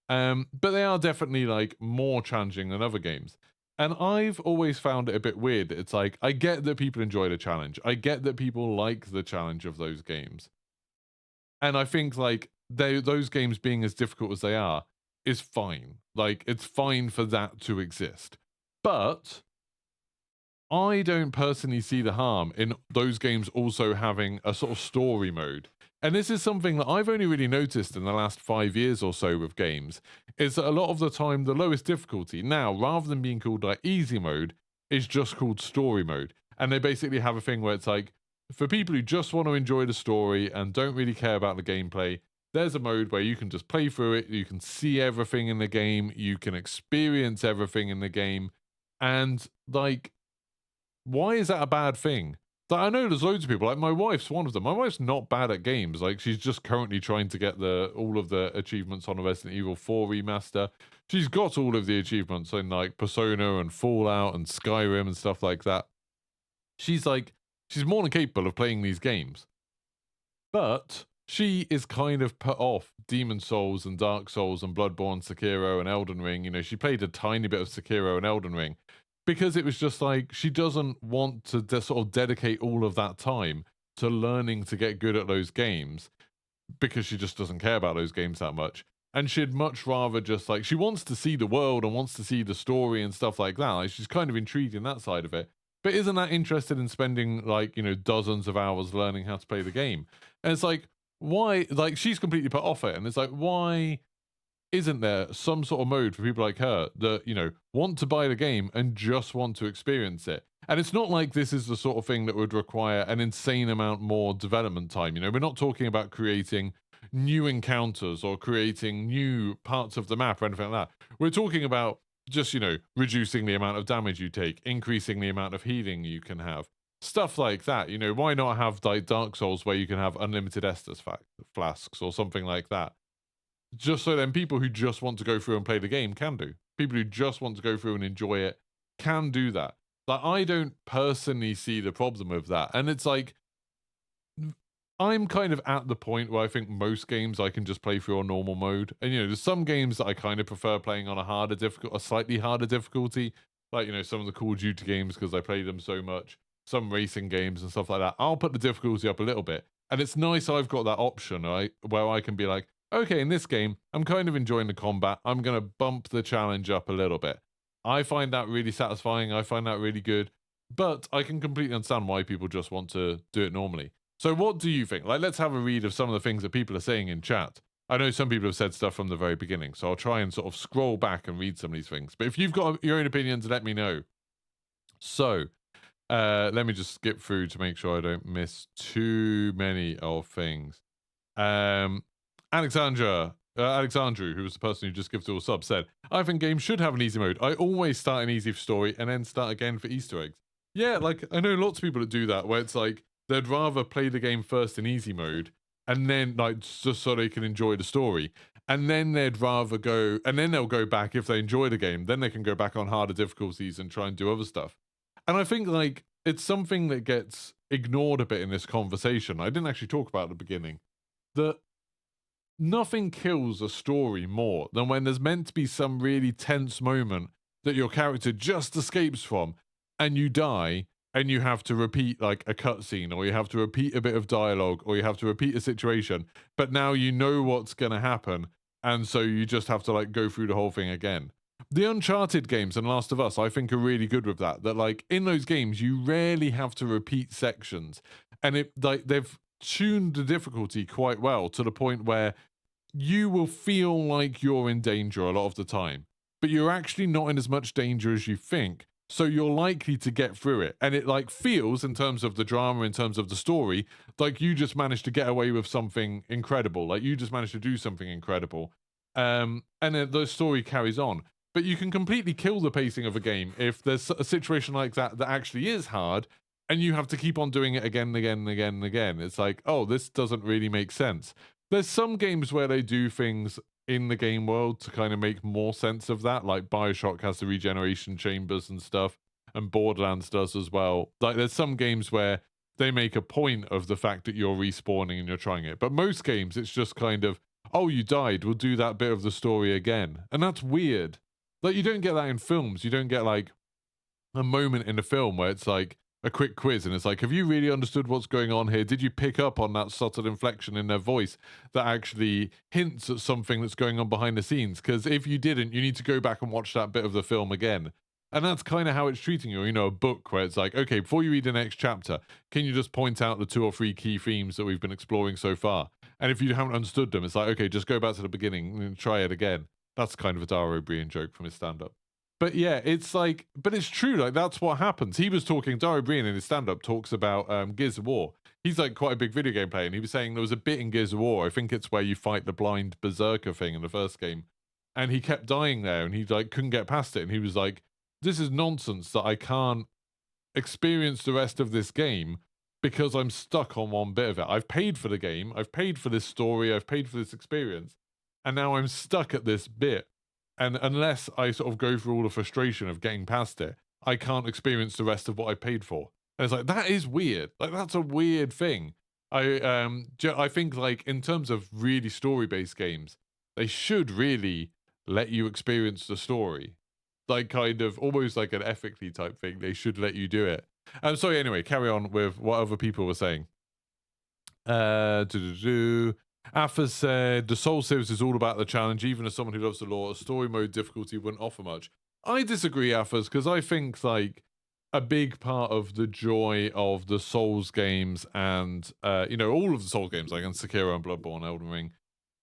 [SPEAKER 1] But they are definitely, like, more challenging than other games. And I've always found it a bit weird. It's like, I get that people enjoy the challenge. I get that people like the challenge of those games. And I think, like, those games being as difficult as they are is fine. Like, it's fine for that to exist. But I don't personally see the harm in those games also having a sort of story mode. And this is something that I've only really noticed in the last 5 years or so with games, is that a lot of the time, the lowest difficulty now, rather than being called like easy mode, is just called story mode. And they basically have a thing where it's like, for people who just want to enjoy the story and don't really care about the gameplay, there's a mode where you can just play through it, you can see everything in the game, you can experience everything in the game, and, like, why is that a bad thing? Like, I know there's loads of people, like my wife's one of them. My wife's not bad at games. Like, she's just currently trying to get all of the achievements on the Resident Evil 4 remaster. She's got all of the achievements in, like, Persona and Fallout and Skyrim and stuff like that. She's more than capable of playing these games. But she is kind of put off Demon Souls and Dark Souls and Bloodborne, Sekiro and Elden Ring. You know, she played a tiny bit of Sekiro and Elden Ring because it was just like, she doesn't want to sort of dedicate all of that time to learning to get good at those games, because she just doesn't care about those games that much. And she'd much rather just, like, she wants to see the world and wants to see the story and stuff like that. Like, she's kind of intrigued in that side of it, but isn't that interested in spending, like, you know, dozens of hours learning how to play the game. And it's like, why? Like, she's completely put off it. And it's like, why isn't there some sort of mode for people like her that, you know, want to buy the game and just want to experience it? And it's not like this is the sort of thing that would require an insane amount more development time. You know, we're not talking about creating new encounters or creating new parts of the map or anything like that. We're talking about just, you know, reducing the amount of damage you take, increasing the amount of healing you can have, stuff like that. You know, why not have, like, Dark Souls where you can have unlimited Estus flasks or something like that? Just so then people who just want to go through and play the game can do. People who just want to go through and enjoy it can do that. Like, I don't personally see the problem with that. And it's like, I'm kind of at the point where I think most games I can just play through on normal mode. And, you know, there's some games that I kind of prefer playing on a slightly harder difficulty. Like, you know, some of the Call of Duty games, because I play them so much. Some racing games and stuff like that. I'll put the difficulty up a little bit. And it's nice I've got that option, right, where I can be like, okay, in this game, I'm kind of enjoying the combat. I'm going to bump the challenge up a little bit. I find that really satisfying. I find that really good. But I can completely understand why people just want to do it normally. So what do you think? Like, let's have a read of some of the things that people are saying in chat. I know some people have said stuff from the very beginning, so I'll try and sort of scroll back and read some of these things. But if you've got your own opinions, let me know. So, let me just skip through to make sure I don't miss too many of things. Alexandru, who was the person who just gifted all subs, said, I think games should have an easy mode. I always start an easy story and then start again for Easter eggs. Yeah, like, I know lots of people that do that, where it's like, they'd rather play the game first in easy mode, and then, like, just so they can enjoy the story. And then they'd rather go, and then they'll go back if they enjoy the game, then they can go back on harder difficulties and try and do other stuff. And I think, like, it's something that gets ignored a bit in this conversation. I didn't actually talk about at the beginning, that nothing kills a story more than when there's meant to be some really tense moment that your character just escapes from, and you die, and you have to repeat like a cutscene, or you have to repeat a bit of dialogue, or you have to repeat a situation, but now you know what's going to happen, and so you just have to like go through the whole thing again. The Uncharted games and Last of Us, I think, are really good with that. That like in those games, you rarely have to repeat sections, and it like they've tuned the difficulty quite well to the point where you will feel like you're in danger a lot of the time, but you're actually not in as much danger as you think. So you're likely to get through it. And it like feels, in terms of the drama, in terms of the story, like you just managed to get away with something incredible. Like you just managed to do something incredible. And then the story carries on. But you can completely kill the pacing of a game if there's a situation like that that actually is hard, and you have to keep on doing it again and again and again and again. It's like, oh, this doesn't really make sense. There's some games where they do things in the game world to kind of make more sense of that, like BioShock has the regeneration chambers and stuff, and Borderlands does as well. Like there's some games where they make a point of the fact that you're respawning and you're trying it, but most games it's just kind of, oh, you died, we'll do that bit of the story again. And that's weird. Like you don't get that in films. You don't get like a moment in a film where it's like a quick quiz and it's like, have you really understood what's going on here? Did you pick up on that subtle inflection in their voice that actually hints at something that's going on behind the scenes? Because if you didn't, you need to go back and watch that bit of the film again. And that's kind of how it's treating you. You know, a book where it's like, okay, before you read the next chapter, can you just point out the 2 or 3 key themes that we've been exploring so far? And if you haven't understood them, it's like, okay, just go back to the beginning and try it again. That's kind of a Dara O'Brien joke from his stand-up. But yeah, it's like, but it's true. Like that's what happens. He was talking, Dara O'Brien in his stand-up talks about Gears of War. He's like quite a big video game player, and he was saying there was a bit in Gears of War, I think it's where you fight the blind berserker thing in the first game, and he kept dying there, and he like couldn't get past it, and he was like, this is nonsense that I can't experience the rest of this game because I'm stuck on one bit of it. I've paid for the game, I've paid for this story, I've paid for this experience, and now I'm stuck at this bit. And unless I sort of go through all the frustration of getting past it, I can't experience the rest of what I paid for. And it's like, that is weird. Like, that's a weird thing. I think, like, in terms of really story-based games, they should really let you experience the story. Like, kind of, almost like an ethically type thing. They should let you do it. Sorry, anyway, carry on with what other people were saying. Afa said, the Soul series is all about the challenge. Even as someone who loves the lore, a story mode difficulty wouldn't offer much. I disagree, Afas, because I think, like, a big part of the joy of the Souls games and, you know, all of the Souls games, like in Sekiro and Bloodborne, Elden Ring,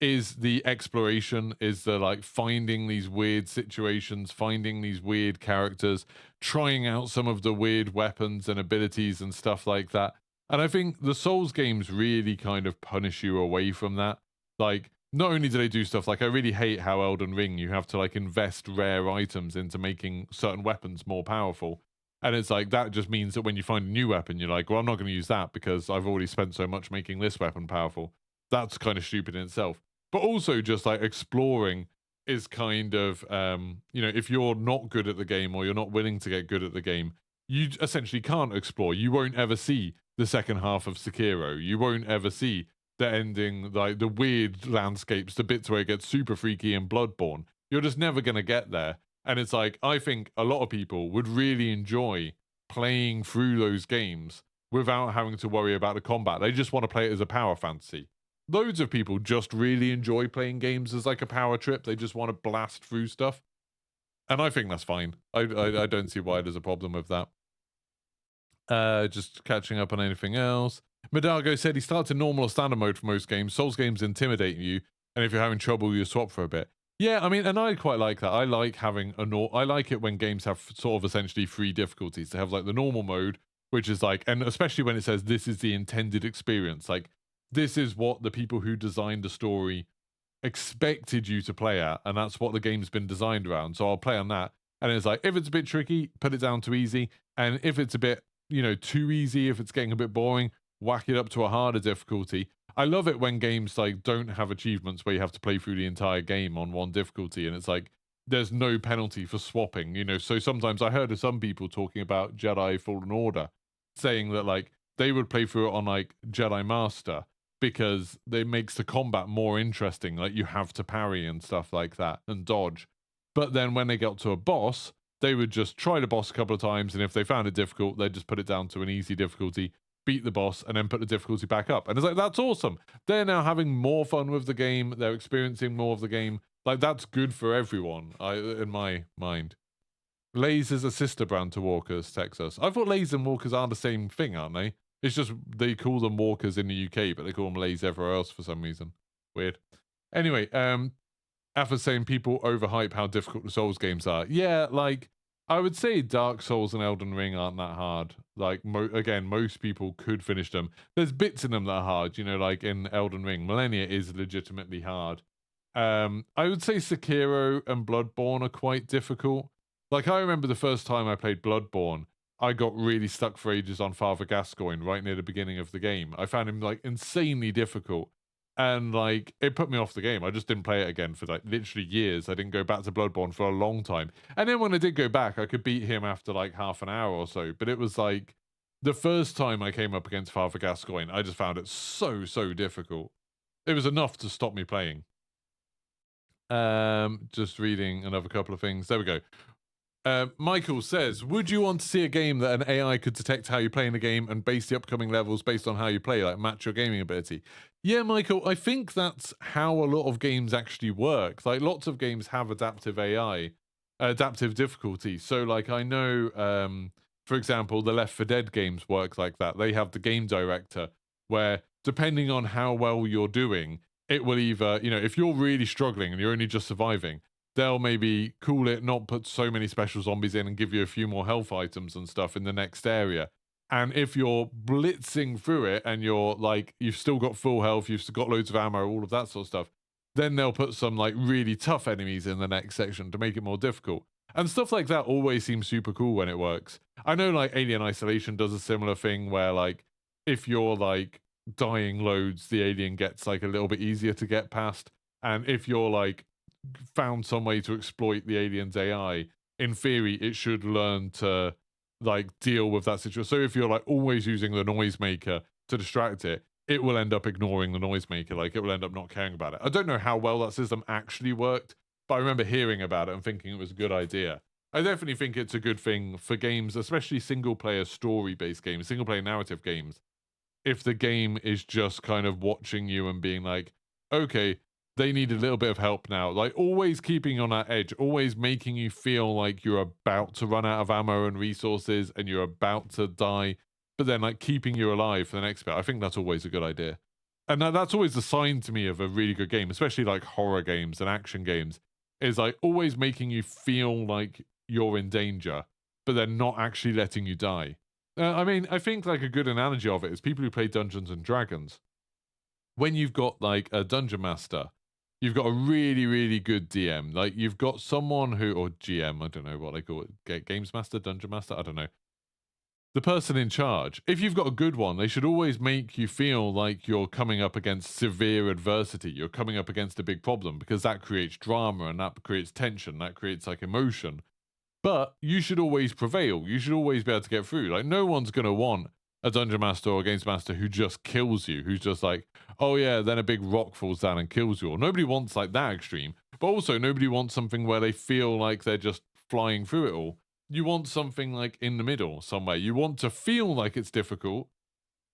[SPEAKER 1] is the exploration, is the, like, finding these weird situations, finding these weird characters, trying out some of the weird weapons and abilities and stuff like that. And I think the Souls games really kind of punish you away from that. Like, not only do they do stuff like, I really hate how Elden Ring, you have to like invest rare items into making certain weapons more powerful. And it's like, that just means that when you find a new weapon, you're like, well, I'm not going to use that because I've already spent so much making this weapon powerful. That's kind of stupid in itself. But also just like exploring is kind of, you know, if you're not good at the game or you're not willing to get good at the game, you essentially can't explore. You won't ever see the second half of Sekiro. You won't ever see the ending, like the weird landscapes, the bits where it gets super freaky in Bloodborne. You're just never going to get there. And it's like, I think a lot of people would really enjoy playing through those games without having to worry about the combat. They just want to play it as a power fantasy. Loads of people just really enjoy playing games as like a power trip. They just want to blast through stuff. And I think that's fine. I don't see why there's a problem with that. Just catching up on anything else. Medargo said he starts in normal or standard mode for most games. Souls games intimidate you, and if you're having trouble, you swap for a bit. Yeah, I mean, and I quite like that. I like having I like it when games have sort of essentially 3 difficulties. They have like the normal mode, which is like, and especially when it says this is the intended experience. Like, this is what the people who designed the story expected you to play at, and that's what the game's been designed around. So I'll play on that. And it's like, if it's a bit tricky, put it down to easy. And if it's a bit, you know, too easy, if it's getting a bit boring, whack it up to a harder difficulty. I love it when games like don't have achievements where you have to play through the entire game on one difficulty, and it's like there's no penalty for swapping, you know. So sometimes I heard of some people talking about Jedi Fallen Order, saying that like they would play through it on like Jedi Master because it makes the combat more interesting, like you have to parry and stuff like that and dodge. But then when they get to a boss, they would just try the boss a couple of times, and if they found it difficult, they'd just put it down to an easy difficulty, beat the boss, and then put the difficulty back up. And it's like, that's awesome. They're now having more fun with the game. They're experiencing more of the game. Like, that's good for everyone, in my mind. Lay's is a sister brand to Walkers, Texas. I thought Lay's and Walkers are the same thing, aren't they? It's just they call them Walkers in the UK, but they call them Lay's everywhere else for some reason. Weird. Anyway, Affa's saying people overhype how difficult the Souls games are. Yeah, like, I would say Dark Souls and Elden Ring aren't that hard. Like, again, most people could finish them. There's bits in them that are hard, you know, like in Elden Ring. Millennia is legitimately hard. I would say Sekiro and Bloodborne are quite difficult. Like, I remember the first time I played Bloodborne, I got really stuck for ages on Father Gascoigne right near the beginning of the game. I found him, like, insanely difficult. And, like, it put me off the game. I just didn't play it again for, like, literally years. I didn't go back to Bloodborne for a long time. And then when I did go back, I could beat him after, like, half an hour or so. But it was, like, the first time I came up against Father Gascoigne, I just found it so, so difficult. It was enough to stop me playing. Just reading another couple of things. There we go. Michael says, would you want to see a game that an AI could detect how you play in a game and base the upcoming levels based on how you play, like match your gaming ability? Yeah, Michael, I think that's how a lot of games actually work. Like, lots of games have adaptive AI, adaptive difficulty. So, like, I know, for example, the Left 4 Dead games work like that. They have the game director where, depending on how well you're doing, it will either, you know, if you're really struggling and you're only just surviving, they'll maybe cool it, not put so many special zombies in and give you a few more health items and stuff in the next area. And if you're blitzing through it and you're like, you've still got full health, you've still got loads of ammo, all of that sort of stuff, then they'll put some like really tough enemies in the next section to make it more difficult. And stuff like that always seems super cool when it works. I know like Alien Isolation does a similar thing where like, if you're like dying loads, the alien gets like a little bit easier to get past. And if you're like, found some way to exploit the alien's AI, in theory, it should learn to like deal with that situation. So if you're like always using the noisemaker to distract it, it will end up ignoring the noisemaker. Like, it will end up not caring about it. I don't know how well that system actually worked, but I remember hearing about it and thinking it was a good idea. I definitely think it's a good thing for games, especially single-player story-based games, single-player narrative games. If the game is just kind of watching you and being like, okay, they need a little bit of help now. Like, always keeping you on that edge, always making you feel like you're about to run out of ammo and resources and you're about to die, but then like keeping you alive for the next bit. I think that's always a good idea. And that's always the sign to me of a really good game, especially like horror games and action games, is like always making you feel like you're in danger, but then not actually letting you die. I mean, I think like a good analogy of it is people who play Dungeons and Dragons. When you've got like a dungeon master, you've got a really, really good DM. Like, you've got someone who, or GM, I don't know what they call it, Games Master, Dungeon Master, I don't know. The person in charge, if you've got a good one, they should always make you feel like you're coming up against severe adversity. You're coming up against a big problem, because that creates drama and that creates tension, that creates like emotion. But you should always prevail. You should always be able to get through. Like, no one's going to want a Dungeon Master or a Games Master who just kills you, who's just like, oh yeah, then a big rock falls down and kills you. Or nobody wants like that extreme, but also nobody wants something where they feel like they're just flying through it all. You want something like in the middle somewhere. You want to feel like it's difficult,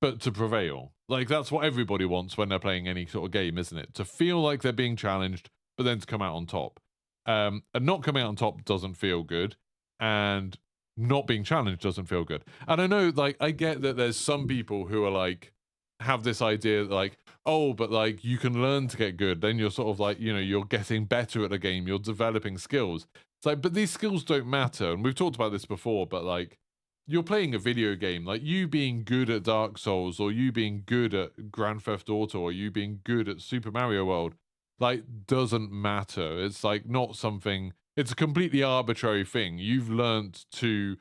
[SPEAKER 1] but to prevail. Like, that's what everybody wants when they're playing any sort of game, isn't it? To feel like they're being challenged, but then to come out on top. And not coming out on top doesn't feel good. And not being challenged doesn't feel good. And I know, like, I get that there's some people who are like, have this idea that like, oh, but like you can learn to get good. Then you're sort of like, you know, you're getting better at the game. You're developing skills. It's like, but these skills don't matter. And we've talked about this before, but like, you're playing a video game. Like, you being good at Dark Souls, or you being good at Grand Theft Auto, or you being good at Super Mario World, like, doesn't matter. It's like not something, it's a completely arbitrary thing. You've learned to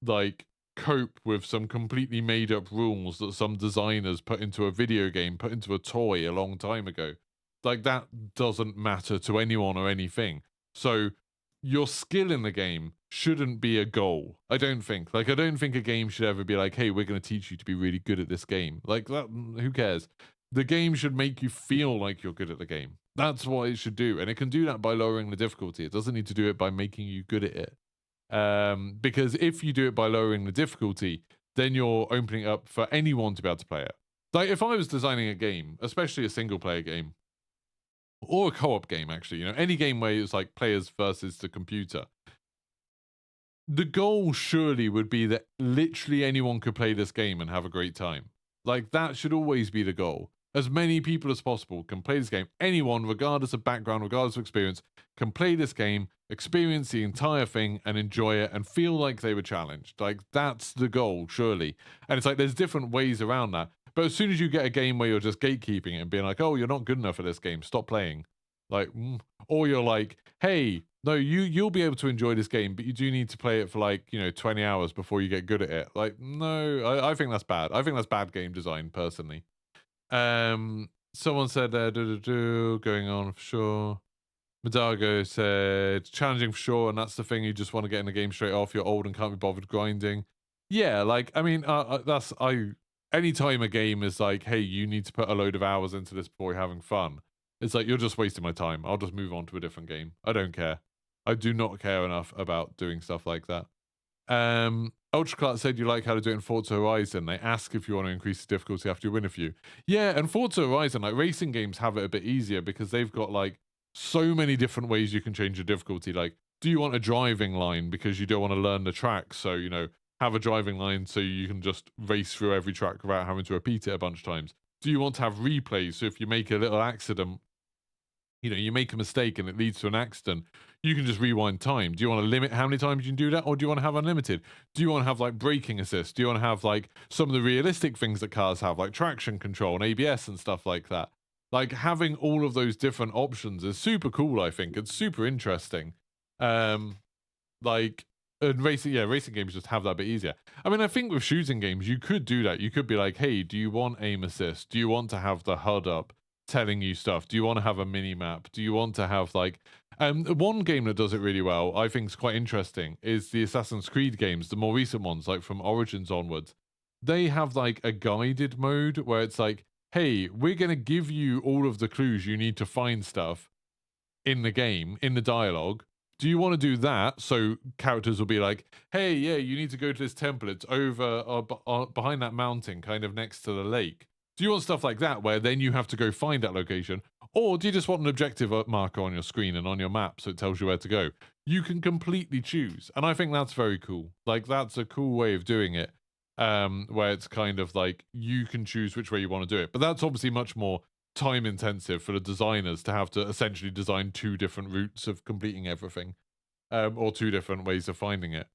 [SPEAKER 1] like cope with some completely made up rules that some designers put into a video game, put into a toy a long time ago. Like, that doesn't matter to anyone or anything. So your skill in the game shouldn't be a goal. I don't think. Like, I don't think a game should ever be like, hey, we're going to teach you to be really good at this game. Like, that, who cares? The game should make you feel like you're good at the game. That's what it should do. And it can do that by lowering the difficulty. It doesn't need to do it by making you good at it. Because if you do it by lowering the difficulty, then you're opening up for anyone to be able to play it. Like if I was designing a game, especially a single player game or a co-op game, actually, any game where it's like players versus the computer, the goal surely would be that literally anyone could play this game and have a great time. Like that should always be the goal. As many people as possible can play this game. Anyone, regardless of background, regardless of experience, can play this game, experience the entire thing, and enjoy it and feel like they were challenged. Like that's the goal, surely. And it's like there's different ways around that. But as soon as you get a game where you're just gatekeeping it and being like, oh, you're not good enough at this game, stop playing. Like, or you're like, hey, no, you'll be able to enjoy this game, but you do need to play it for like 20 hours before you get good at it. Like, no, I think that's bad. I think that's bad game design, personally. Someone said going on for sure. Madago said challenging for sure, and that's the thing. You just want to get in the game straight off. You're old and can't be bothered grinding. Yeah, like I mean, anytime a game is like, hey, you need to put a load of hours into this before you're having fun, it's like you're just wasting my time. I'll just move on to a different game. I don't care. I do not care enough about doing stuff like that. Ultraclart said you like how to do it in Forza Horizon. They ask if you want to increase the difficulty after you win a few. Yeah, and Forza Horizon, like racing games have it a bit easier because they've got like so many different ways you can change the difficulty. Like, do you want a driving line because you don't want to learn the track? So, have a driving line so you can just race through every track without having to repeat it a bunch of times. Do you want to have replays? So if you make a little accident, you make a mistake and it leads to an accident, you can just rewind time. Do you want to limit how many times you can do that, or do you want to have unlimited? Do you want to have like braking assist? Do you want to have like some of the realistic things that cars have, like traction control and ABS and stuff like that? Like having all of those different options is super cool, I think. It's super interesting. Like and racing games just have that a bit easier. I mean, I think with shooting games, you could do that. You could be like, hey, do you want aim assist? Do you want to have the HUD up telling you stuff? Do you want to have a mini map? Do you want to have like one game that does it really well, I think is quite interesting, is the Assassin's Creed games, the more recent ones, like from Origins onwards. They have like a guided mode where it's like, hey, we're going to give you all of the clues you need to find stuff in the game, in the dialogue. Do you want to do that? So characters will be like, hey, yeah, you need to go to this temple. It's over behind that mountain, kind of next to the lake. Do you want stuff like that where then you have to go find that location? Or do you just want an objective marker on your screen and on your map so it tells you where to go? You can completely choose. And I think that's very cool. Like, that's a cool way of doing it, where it's kind of like you can choose which way you want to do it. But that's obviously much more time intensive for the designers to have to essentially design two different routes of completing everything, or two different ways of finding it.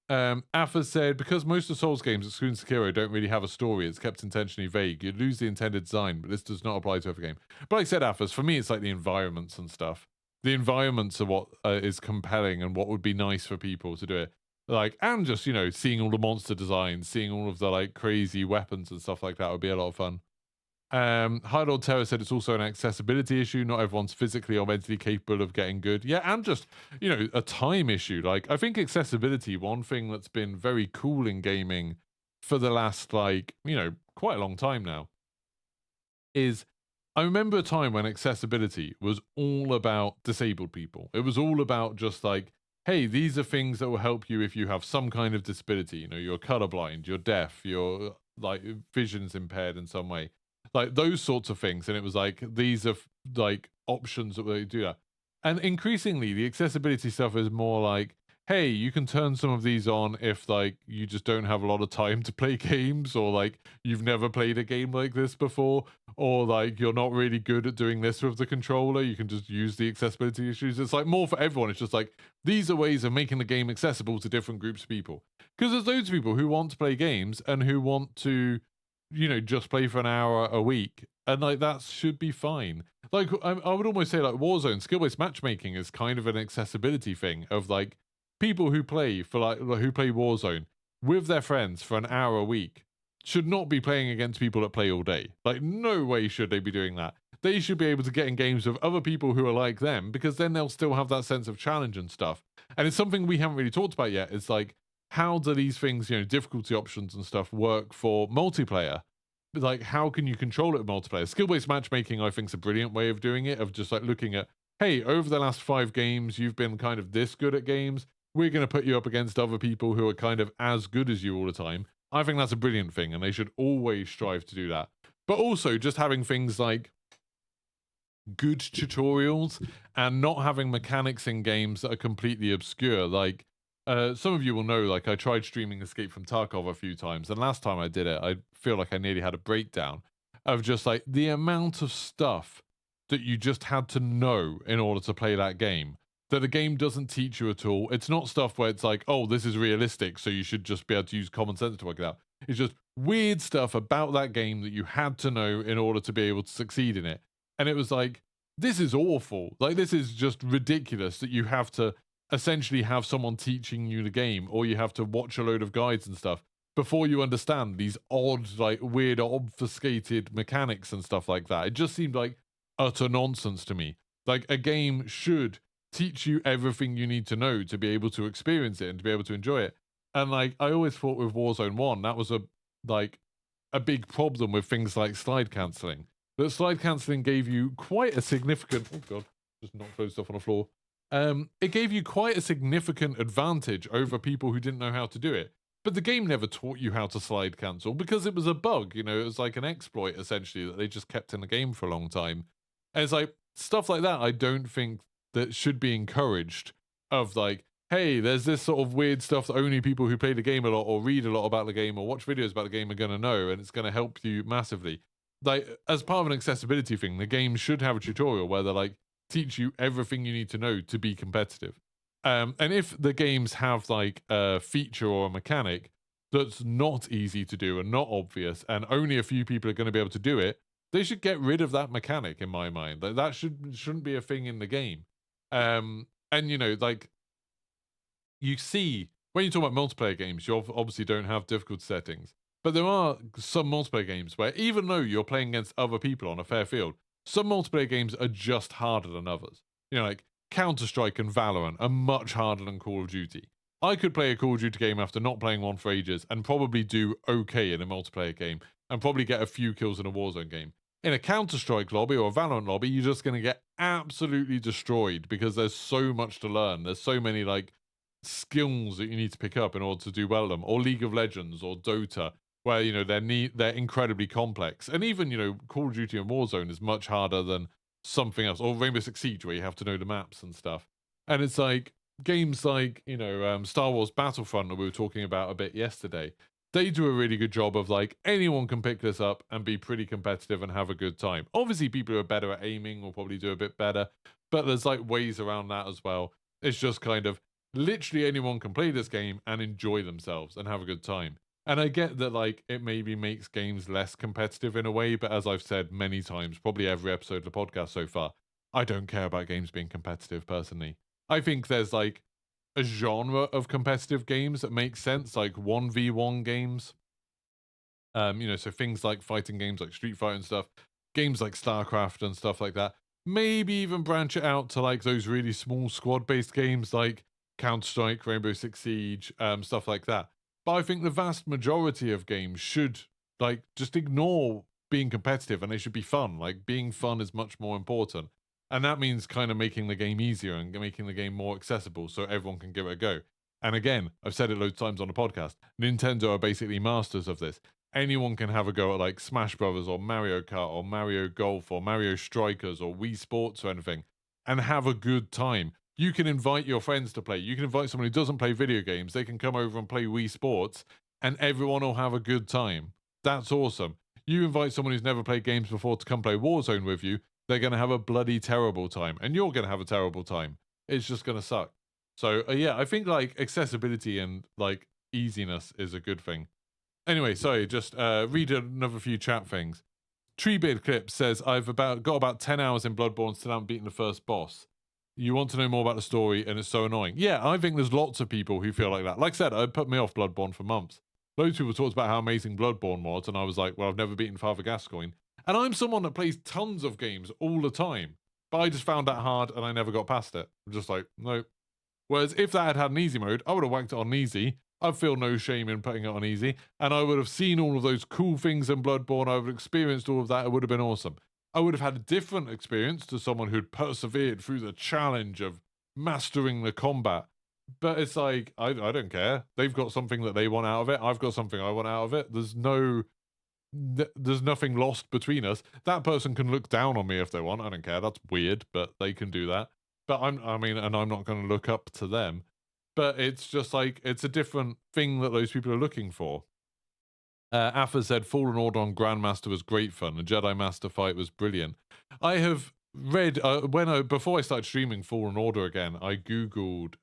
[SPEAKER 1] Affa said, because most of Souls games, excluding Sekiro, don't really have a story, it's kept intentionally vague. You'd lose the intended design, but this does not apply to every game. But like I said, Affas, for me, it's like the environments and stuff. The environments are what is compelling and what would be nice for people to do it. Like, and just, seeing all the monster designs, seeing all of the, like, crazy weapons and stuff like that would be a lot of fun. High Lord Terror said it's also an accessibility issue. Not everyone's physically or mentally capable of getting good. Yeah, and just, a time issue. Like, I think accessibility, one thing that's been very cool in gaming for the last, like, quite a long time now, is I remember a time when accessibility was all about disabled people. It was all about just like, hey, these are things that will help you if you have some kind of disability. You're colorblind, you're deaf, you're, like, vision's impaired in some way. Like those sorts of things. And it was like, these are like options that they do that. And increasingly the accessibility stuff is more like, hey, you can turn some of these on if like you just don't have a lot of time to play games, or like you've never played a game like this before, or like you're not really good at doing this with the controller. You can just use the accessibility issues. It's like more for everyone. It's just like, these are ways of making the game accessible to different groups of people. Because there's those people who want to play games and who want to, just play for an hour a week, and like that should be fine. Like I would almost say like Warzone, skill-based matchmaking is kind of an accessibility thing of like people who play for who play Warzone with their friends for an hour a week should not be playing against people that play all day. Like, no way should they be doing that. They should be able to get in games with other people who are like them, because then they'll still have that sense of challenge and stuff. And it's something we haven't really talked about yet. It's like, how do these things, difficulty options and stuff work for multiplayer? Like, how can you control it with multiplayer? Skill-based matchmaking, I think, is a brilliant way of doing it, of just like looking at, hey, over the last 5 games, you've been kind of this good at games. we're going to put you up against other people who are kind of as good as you all the time. I think that's a brilliant thing, and they should always strive to do that. But also just having things like good tutorials and not having mechanics in games that are completely obscure. Like, some of you will know, like, I tried streaming Escape from Tarkov a few times, and last time I did it, I feel like I nearly had a breakdown of just like the amount of stuff that you just had to know in order to play that game, that the game doesn't teach you at all. It's not stuff where it's like, oh, this is realistic, so you should just be able to use common sense to work it out. It's just weird stuff about that game that you had to know in order to be able to succeed in it. And it was like, this is awful. Like, this is just ridiculous that you have to essentially have someone teaching you the game, or you have to watch a load of guides and stuff before you understand these odd, like, weird, obfuscated mechanics and stuff like that. It just seemed like utter nonsense to me. Like, a game should teach you everything you need to know to be able to experience it and to be able to enjoy it. And, like, I always thought with Warzone 1, that was a big problem with things like slide cancelling. That slide cancelling gave you quite a significant... Oh, God. Just knocked loads of stuff on the floor. It gave you quite a significant advantage over people who didn't know how to do it. But the game never taught you how to slide cancel because it was a bug. You know, it was like an exploit, essentially, that they just kept in the game for a long time. And it's like, stuff like that, I don't think that should be encouraged. Of like, hey, there's this sort of weird stuff that only people who play the game a lot or read a lot about the game or watch videos about the game are going to know, and it's going to help you massively. Like, as part of an accessibility thing, the game should have a tutorial where they're like, teach you everything you need to know to be competitive. And if the games have like a feature or a mechanic that's not easy to do and not obvious, and only a few people are going to be able to do it, they should get rid of that mechanic, in my mind. Like, that shouldn't be a thing in the game. And, you know, like, you see, when you talk about multiplayer games, you obviously don't have difficult settings. But there are some multiplayer games where, even though you're playing against other people on a fair field, some multiplayer games are just harder than others. You know, like Counter-Strike and Valorant are much harder than Call of Duty. I could play a Call of Duty game after not playing one for ages and probably do okay in a multiplayer game and probably get a few kills in a Warzone game. In a Counter-Strike lobby or a Valorant lobby, you're just going to get absolutely destroyed because there's so much to learn. There's so many, like, skills that you need to pick up in order to do well at them. Or League of Legends or Dota, where, you know, they're incredibly complex. And even, you know, Call of Duty and Warzone is much harder than something else. Or Rainbow Six Siege, where you have to know the maps and stuff. And it's like, games like, you know, Star Wars Battlefront that we were talking about a bit yesterday, they do a really good job of, like, anyone can pick this up and be pretty competitive and have a good time. Obviously, people who are better at aiming will probably do a bit better, but there's, like, ways around that as well. It's just kind of, literally anyone can play this game and enjoy themselves and have a good time. And I get that, like, it maybe makes games less competitive in a way, but as I've said many times, probably every episode of the podcast so far, I don't care about games being competitive, personally. I think there's, like, a genre of competitive games that makes sense, like 1v1 games. You know, so things like fighting games like Street Fighter and stuff, games like StarCraft and stuff like that. Maybe even branch it out to, like, those really small squad-based games like Counter-Strike, Rainbow Six Siege, stuff like that. But I think the vast majority of games should, like, just ignore being competitive, and they should be fun. Like, being fun is much more important. And that means kind of making the game easier and making the game more accessible so everyone can give it a go. And again, I've said it loads of times on the podcast, Nintendo are basically masters of this. Anyone can have a go at, like, Smash Brothers or Mario Kart or Mario Golf or Mario Strikers or Wii Sports or anything and have a good time. You can invite your friends to play. You can invite someone who doesn't play video games. They can come over and play Wii Sports and everyone will have a good time. That's awesome. You invite someone who's never played games before to come play Warzone with you, they're going to have a bloody terrible time. And you're going to have a terrible time. It's just going to suck. So, yeah, I think, like, accessibility and, like, easiness is a good thing. Anyway, sorry, just read another few chat things. Treebeard Clip says, I've got about 10 hours in Bloodborne, still haven't beaten the first boss. You want to know more about the story, and it's so annoying. Yeah, I think there's lots of people who feel like that. Like I said, it put me off Bloodborne for months. Loads of people talked about how amazing Bloodborne was, and I was like, well, I've never beaten Father Gascoigne. And I'm someone that plays tons of games all the time, but I just found that hard, and I never got past it. I'm just like, nope. Whereas if that had had an easy mode, I would have whacked it on easy. I feel no shame in putting it on easy, and I would have seen all of those cool things in Bloodborne. I would have experienced all of that. It would have been awesome. I would have had a different experience to someone who'd persevered through the challenge of mastering the combat. But it's like, I don't care. They've got something that they want out of it. I've got something I want out of it. There's nothing lost between us. That person can look down on me if they want. I don't care. That's weird, but they can do that. But I mean, and I'm not going to look up to them. But it's just like, it's a different thing that those people are looking for. Affa said Fallen Order on Grandmaster was great fun. The Jedi Master fight was brilliant. I have read before I started streaming Fallen Order again, I googled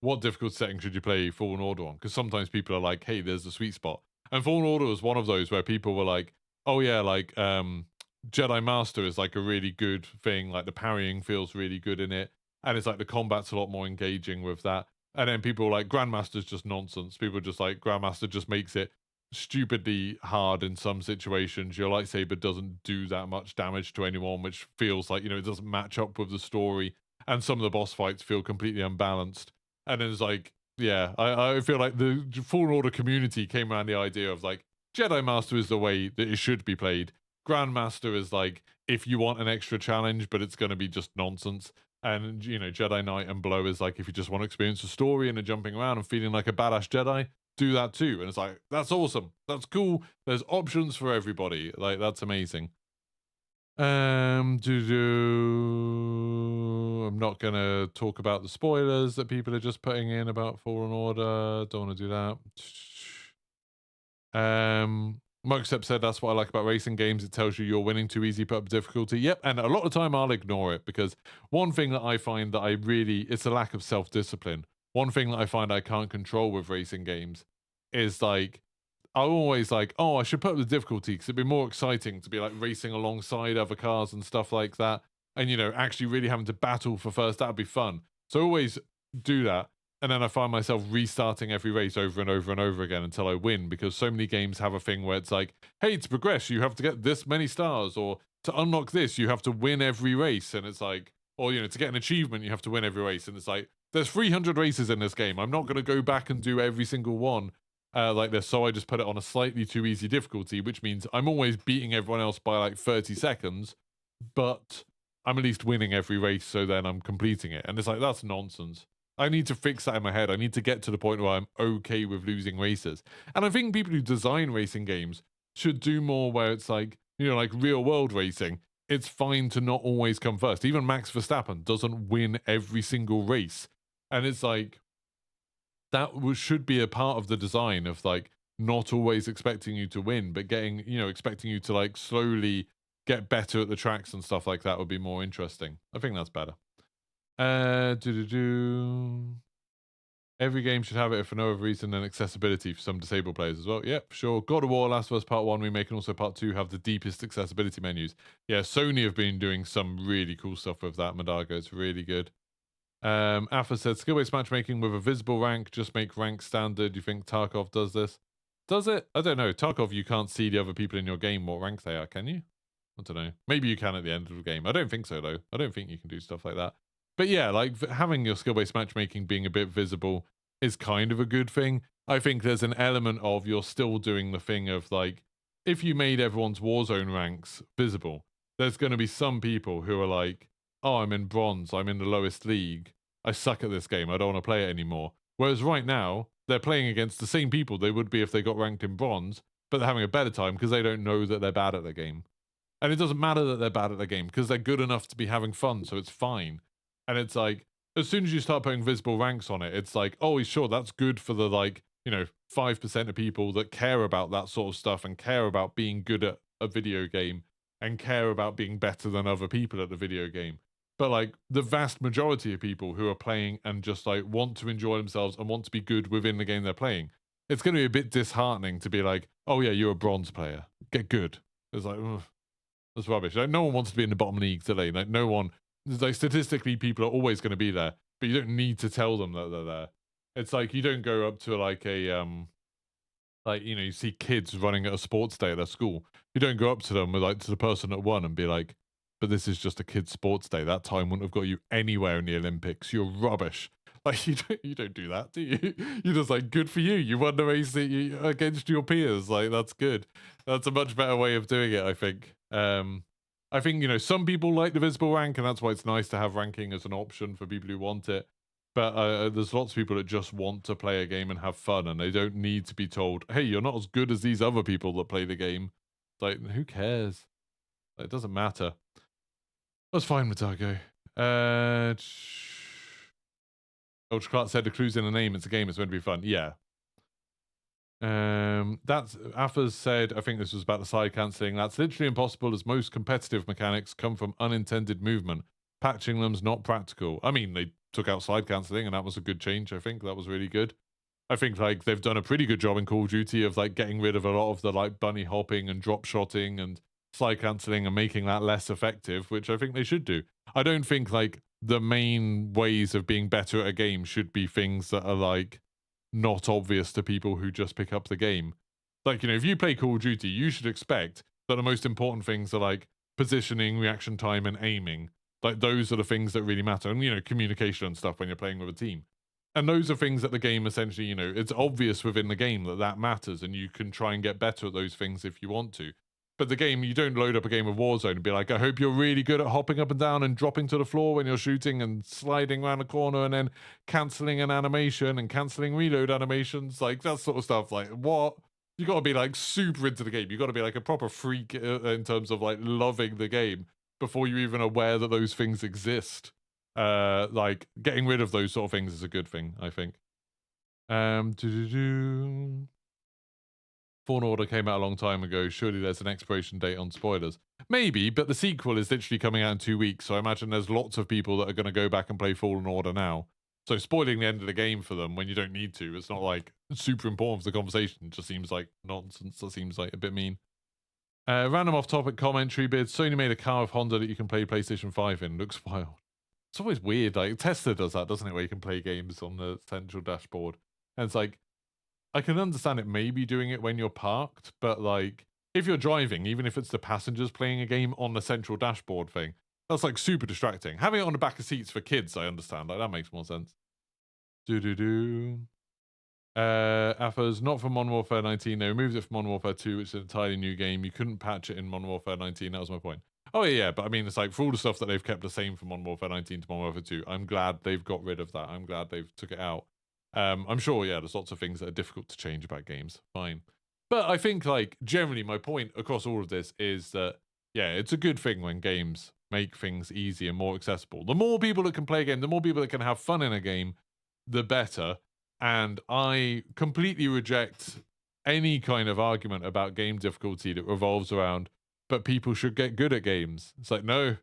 [SPEAKER 1] what difficult setting should you play Fallen Order on, because sometimes people are like, hey, there's a sweet spot, and Fallen Order was one of those where people were like, oh yeah, like Jedi Master is like a really good thing, like the parrying feels really good in it, and it's like the combat's a lot more engaging with that. And then people were like, Grandmaster's just nonsense. People are just like, Grandmaster just makes it stupidly hard in some situations. Your lightsaber doesn't do that much damage to anyone, which feels like, it doesn't match up with the story. And some of the boss fights feel completely unbalanced. And then it's like, yeah, I feel like the Fallen Order community came around the idea of like, Jedi Master is the way that it should be played. Grandmaster is like, if you want an extra challenge, but it's going to be just nonsense. And, Jedi Knight and Blow is like, if you just want to experience the story and jumping around and feeling like a badass Jedi, do that too. And it's like, that's awesome. That's cool. There's options for everybody. Like, that's amazing. I'm not gonna talk about the spoilers that people are just putting in about Fallen Order. Don't want to do that. Mokestep said that's what I like about racing games. It tells you you're winning too easy, put up difficulty. Yep, and a lot of time I'll ignore it, because one thing that I find that it's a lack of self-discipline. One thing that I find I can't control with racing games is like, I'm always like, oh, I should put up the difficulty because it'd be more exciting to be like racing alongside other cars and stuff like that. And, actually really having to battle for first, that'd be fun. So I always do that. And then I find myself restarting every race over and over and over again until I win, because so many games have a thing where it's like, hey, to progress, you have to get this many stars, or to unlock this, you have to win every race. And it's like, or, to get an achievement, you have to win every race. And it's like, there's 300 races in this game. I'm not going to go back and do every single one like this. So I just put it on a slightly too easy difficulty, which means I'm always beating everyone else by like 30 seconds, but I'm at least winning every race. So then I'm completing it. And it's like, that's nonsense. I need to fix that in my head. I need to get to the point where I'm okay with losing races. And I think people who design racing games should do more where it's like, like real world racing. It's fine to not always come first. Even Max Verstappen doesn't win every single race. And it's like, that should be a part of the design of like, not always expecting you to win, but getting, expecting you to like slowly get better at the tracks and stuff like that would be more interesting. I think that's better. Every game should have it for no other reason than accessibility for some disabled players as well. Yep, sure. God of War, Last of Us Part 1 remake, and also Part 2 have the deepest accessibility menus. Yeah, Sony have been doing some really cool stuff with that, Madago. It's really good. Alpha said, skill-based matchmaking with a visible rank, just make rank standard. Do you think Tarkov does this? Does it? I don't know. Tarkov, you can't see the other people in your game what rank they are, can you? I don't know. Maybe you can at the end of the game. I don't think so, though. I don't think you can do stuff like that. But yeah, like having your skill-based matchmaking being a bit visible is kind of a good thing. I think there's an element of you're still doing the thing of like, if you made everyone's Warzone ranks visible, there's going to be some people who are like, oh, I'm in bronze, I'm in the lowest league, I suck at this game, I don't want to play it anymore. Whereas right now, they're playing against the same people they would be if they got ranked in bronze, but they're having a better time because they don't know that they're bad at the game. And it doesn't matter that they're bad at the game because they're good enough to be having fun, so it's fine. And it's like, as soon as you start putting visible ranks on it, it's like, oh, sure, that's good for the, like, 5% of people that care about that sort of stuff and care about being good at a video game and care about being better than other people at the video game. But, like, the vast majority of people who are playing and just, like, want to enjoy themselves and want to be good within the game they're playing, it's going to be a bit disheartening to be like, oh, yeah, you're a bronze player. Get good. It's like, ugh, that's rubbish. Like, no one wants to be in the bottom league today. Like, no one... Like, statistically, people are always going to be there, but you don't need to tell them that they're there. It's like, you don't go up to, like, a, like, you see kids running at a sports day at their school. You don't go up to them with, like, to the person that won and be like, but this is just a kid's sports day. That time wouldn't have got you anywhere in the Olympics. You're rubbish. Like, you don't do that, do you? You're just like, good for you. You won the race against your peers. Like, that's good. That's a much better way of doing it, I think. I think, some people like the visible rank, and that's why it's nice to have ranking as an option for people who want it. But there's lots of people that just want to play a game and have fun, and they don't need to be told, "Hey, you're not as good as these other people that play the game." Like, who cares? It doesn't matter. That's fine, Matago. Ultra Clark said the clue's in the name. It's a game. It's meant to be fun. Yeah. That's Affers said, I think this was about the side cancelling. That's literally impossible as most competitive mechanics come from unintended movement. Patching them's not practical. I mean, they took out side cancelling and that was a good change. I think that was really good. I think like they've done a pretty good job in Call of Duty of like getting rid of a lot of the like bunny hopping and drop shotting and slide cancelling and making that less effective, which I think they should do. I don't think like the main ways of being better at a game should be things that are like not obvious to people who just pick up the game. Like, you know, if you play Call of Duty, you should expect that the most important things are like positioning, reaction time, and aiming. Like, those are the things that really matter. And, you know, communication and stuff when you're playing with a team. And those are things that the game essentially, you know, it's obvious within the game that that matters, and you can try and get better at those things if you want to. But the game, you don't load up a game of Warzone and be like, I hope you're really good at hopping up and down and dropping to the floor when you're shooting and sliding around a corner and then cancelling an animation and cancelling reload animations, like that sort of stuff. Like, what? You got to be like super into the game. You got to be like a proper freak in terms of like loving the game before you're even aware that those things exist. Like getting rid of those sort of things is a good thing, I think. Fallen Order came out a long time ago. Surely there's an expiration date on spoilers. Maybe, but the sequel is literally coming out in 2 weeks, so I imagine there's lots of people that are going to go back and play Fallen Order now. So spoiling the end of the game for them when you don't need to, it's not like super important for the conversation. It just seems like nonsense. That seems like a bit mean. Random off-topic commentary bid. Sony made a car of Honda that you can play PlayStation 5 in. Looks wild. It's always weird. Like Tesla does that, doesn't it? Where you can play games on the central dashboard. And it's like, I can understand it maybe doing it when you're parked, but like if you're driving, even if it's the passengers playing a game on the central dashboard thing, that's like super distracting. Having it on the back of seats for kids, I understand. Like that makes more sense. Affers, not from Modern Warfare 19. They removed it from Modern Warfare 2, which is an entirely new game. You couldn't patch it in Modern Warfare 19. That was my point. Oh yeah, but I mean, it's like for all the stuff that they've kept the same from Modern Warfare 19 to Modern Warfare 2, I'm glad they've got rid of that. I'm glad they've took it out. I'm sure, yeah, there's lots of things that are difficult to change about games. Fine. But I think, like, generally my point across all of this is that, yeah, it's a good thing when games make things easy and more accessible. The more people that can play a game, the more people that can have fun in a game, the better. And I completely reject any kind of argument about game difficulty that revolves around, but people should get good at games. It's like, no.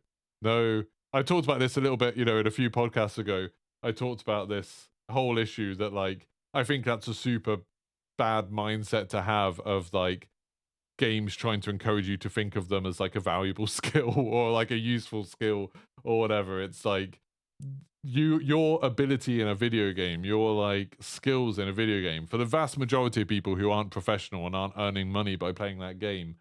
[SPEAKER 1] I talked about this a little bit, you know, in a few podcasts ago. I talked about this whole issue that like I think that's a super bad mindset to have of like games trying to encourage you to think of them as like a valuable skill or like a useful skill or whatever. It's like your ability in a video game, your like skills in a video game, for the vast majority of people who aren't professional and aren't earning money by playing that game,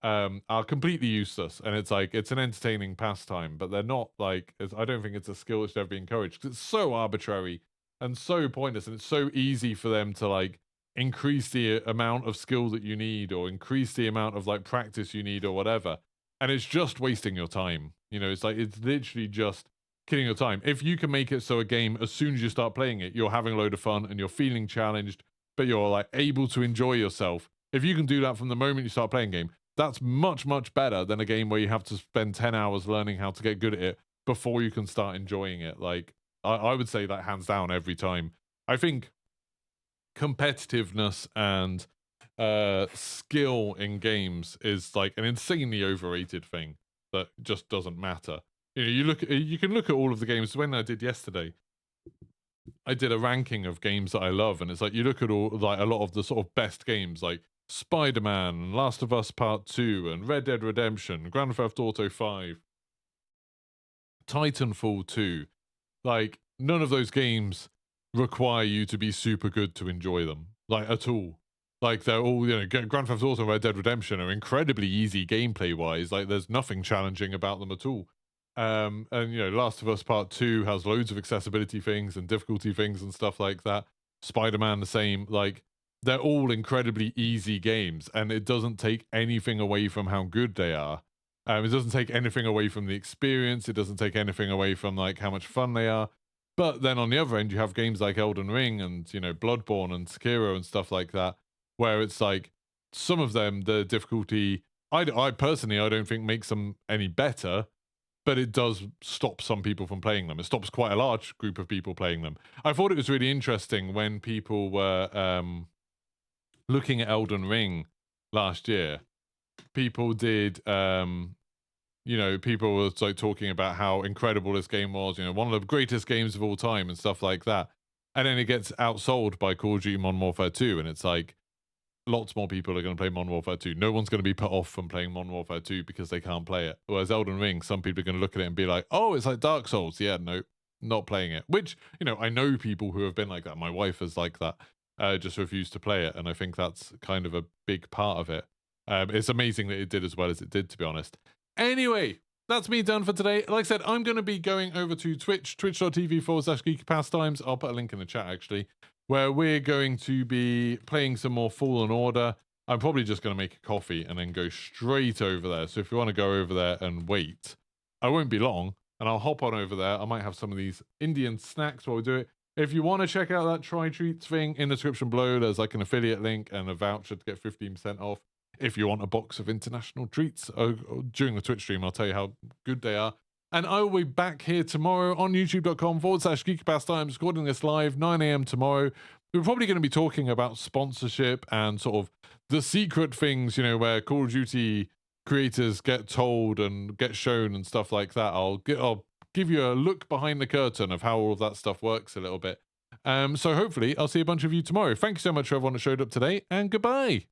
[SPEAKER 1] are completely useless. And it's like it's an entertaining pastime, but they're not like I don't think it's a skill that should ever be encouraged because it's so arbitrary and so pointless, and it's so easy for them to like increase the amount of skill that you need or increase the amount of like practice you need or whatever, and it's just wasting your time. You know, it's like it's literally just killing your time. If you can make it so a game, as soon as you start playing it, you're having a load of fun and you're feeling challenged, but you're like able to enjoy yourself. If you can do that from the moment you start playing a game, that's much better than a game where you have to spend 10 hours learning how to get good at it before you can start enjoying it. Like I would say that hands down every time. I think competitiveness and skill in games is like an insanely overrated thing that just doesn't matter. You know, you can look at all of the games. When I did yesterday, I did a ranking of games that I love, and it's like you look at all like a lot of the sort of best games like Spider-Man, Last of Us Part 2, and Red Dead Redemption, Grand Theft Auto 5, Titanfall 2. Like, none of those games require you to be super good to enjoy them, like, at all. Like, they're all, you know, Grand Theft Auto and Red Dead Redemption are incredibly easy gameplay-wise. Like, there's nothing challenging about them at all. And, you know, Last of Us Part 2 has loads of accessibility things and difficulty things and stuff like that. Spider-Man, the same. Like, they're all incredibly easy games, and it doesn't take anything away from how good they are. It doesn't take anything away from the experience. It doesn't take anything away from, like, how much fun they are. But then on the other end, you have games like Elden Ring and, Bloodborne and Sekiro and stuff like that, where it's like some of them, the difficulty, I personally, I don't think makes them any better, but it does stop some people from playing them. It stops quite a large group of people playing them. I thought it was really interesting when people were looking at Elden Ring last year. People did, people were like talking about how incredible this game was, one of the greatest games of all time and stuff like that. And then it gets outsold by Call of Duty Modern Warfare 2, and it's like, lots more people are going to play Modern Warfare 2. No one's going to be put off from playing Modern Warfare 2 because they can't play it. Whereas Elden Ring, some people are going to look at it and be like, oh, it's like Dark Souls. Yeah, no, not playing it. Which, I know people who have been like that. My wife is like that, just refused to play it. And I think that's kind of a big part of it. It's amazing that it did as well as it did, to be honest. Anyway, that's me done for today. Like I said, I'm going to be going over to Twitch, twitch.tv/Geeky Pastimes. I'll put a link in the chat, actually, where we're going to be playing some more Fallen Order. I'm probably just going to make a coffee and then go straight over there. So if you want to go over there and wait, I won't be long, and I'll hop on over there. I might have some of these Indian snacks while we do it. If you want to check out that Try Treats thing in the description below, there's like an affiliate link and a voucher to get 15% off. If you want a box of international treats during the Twitch stream, I'll tell you how good they are. And I will be back here tomorrow on youtube.com/Geeky Pastimes, recording this live, 9 a.m. tomorrow. We're probably going to be talking about sponsorship and sort of the secret things, where Call of Duty creators get told and get shown and stuff like that. I'll give you a look behind the curtain of how all of that stuff works a little bit. So hopefully I'll see a bunch of you tomorrow. Thank you so much for everyone that showed up today, and goodbye.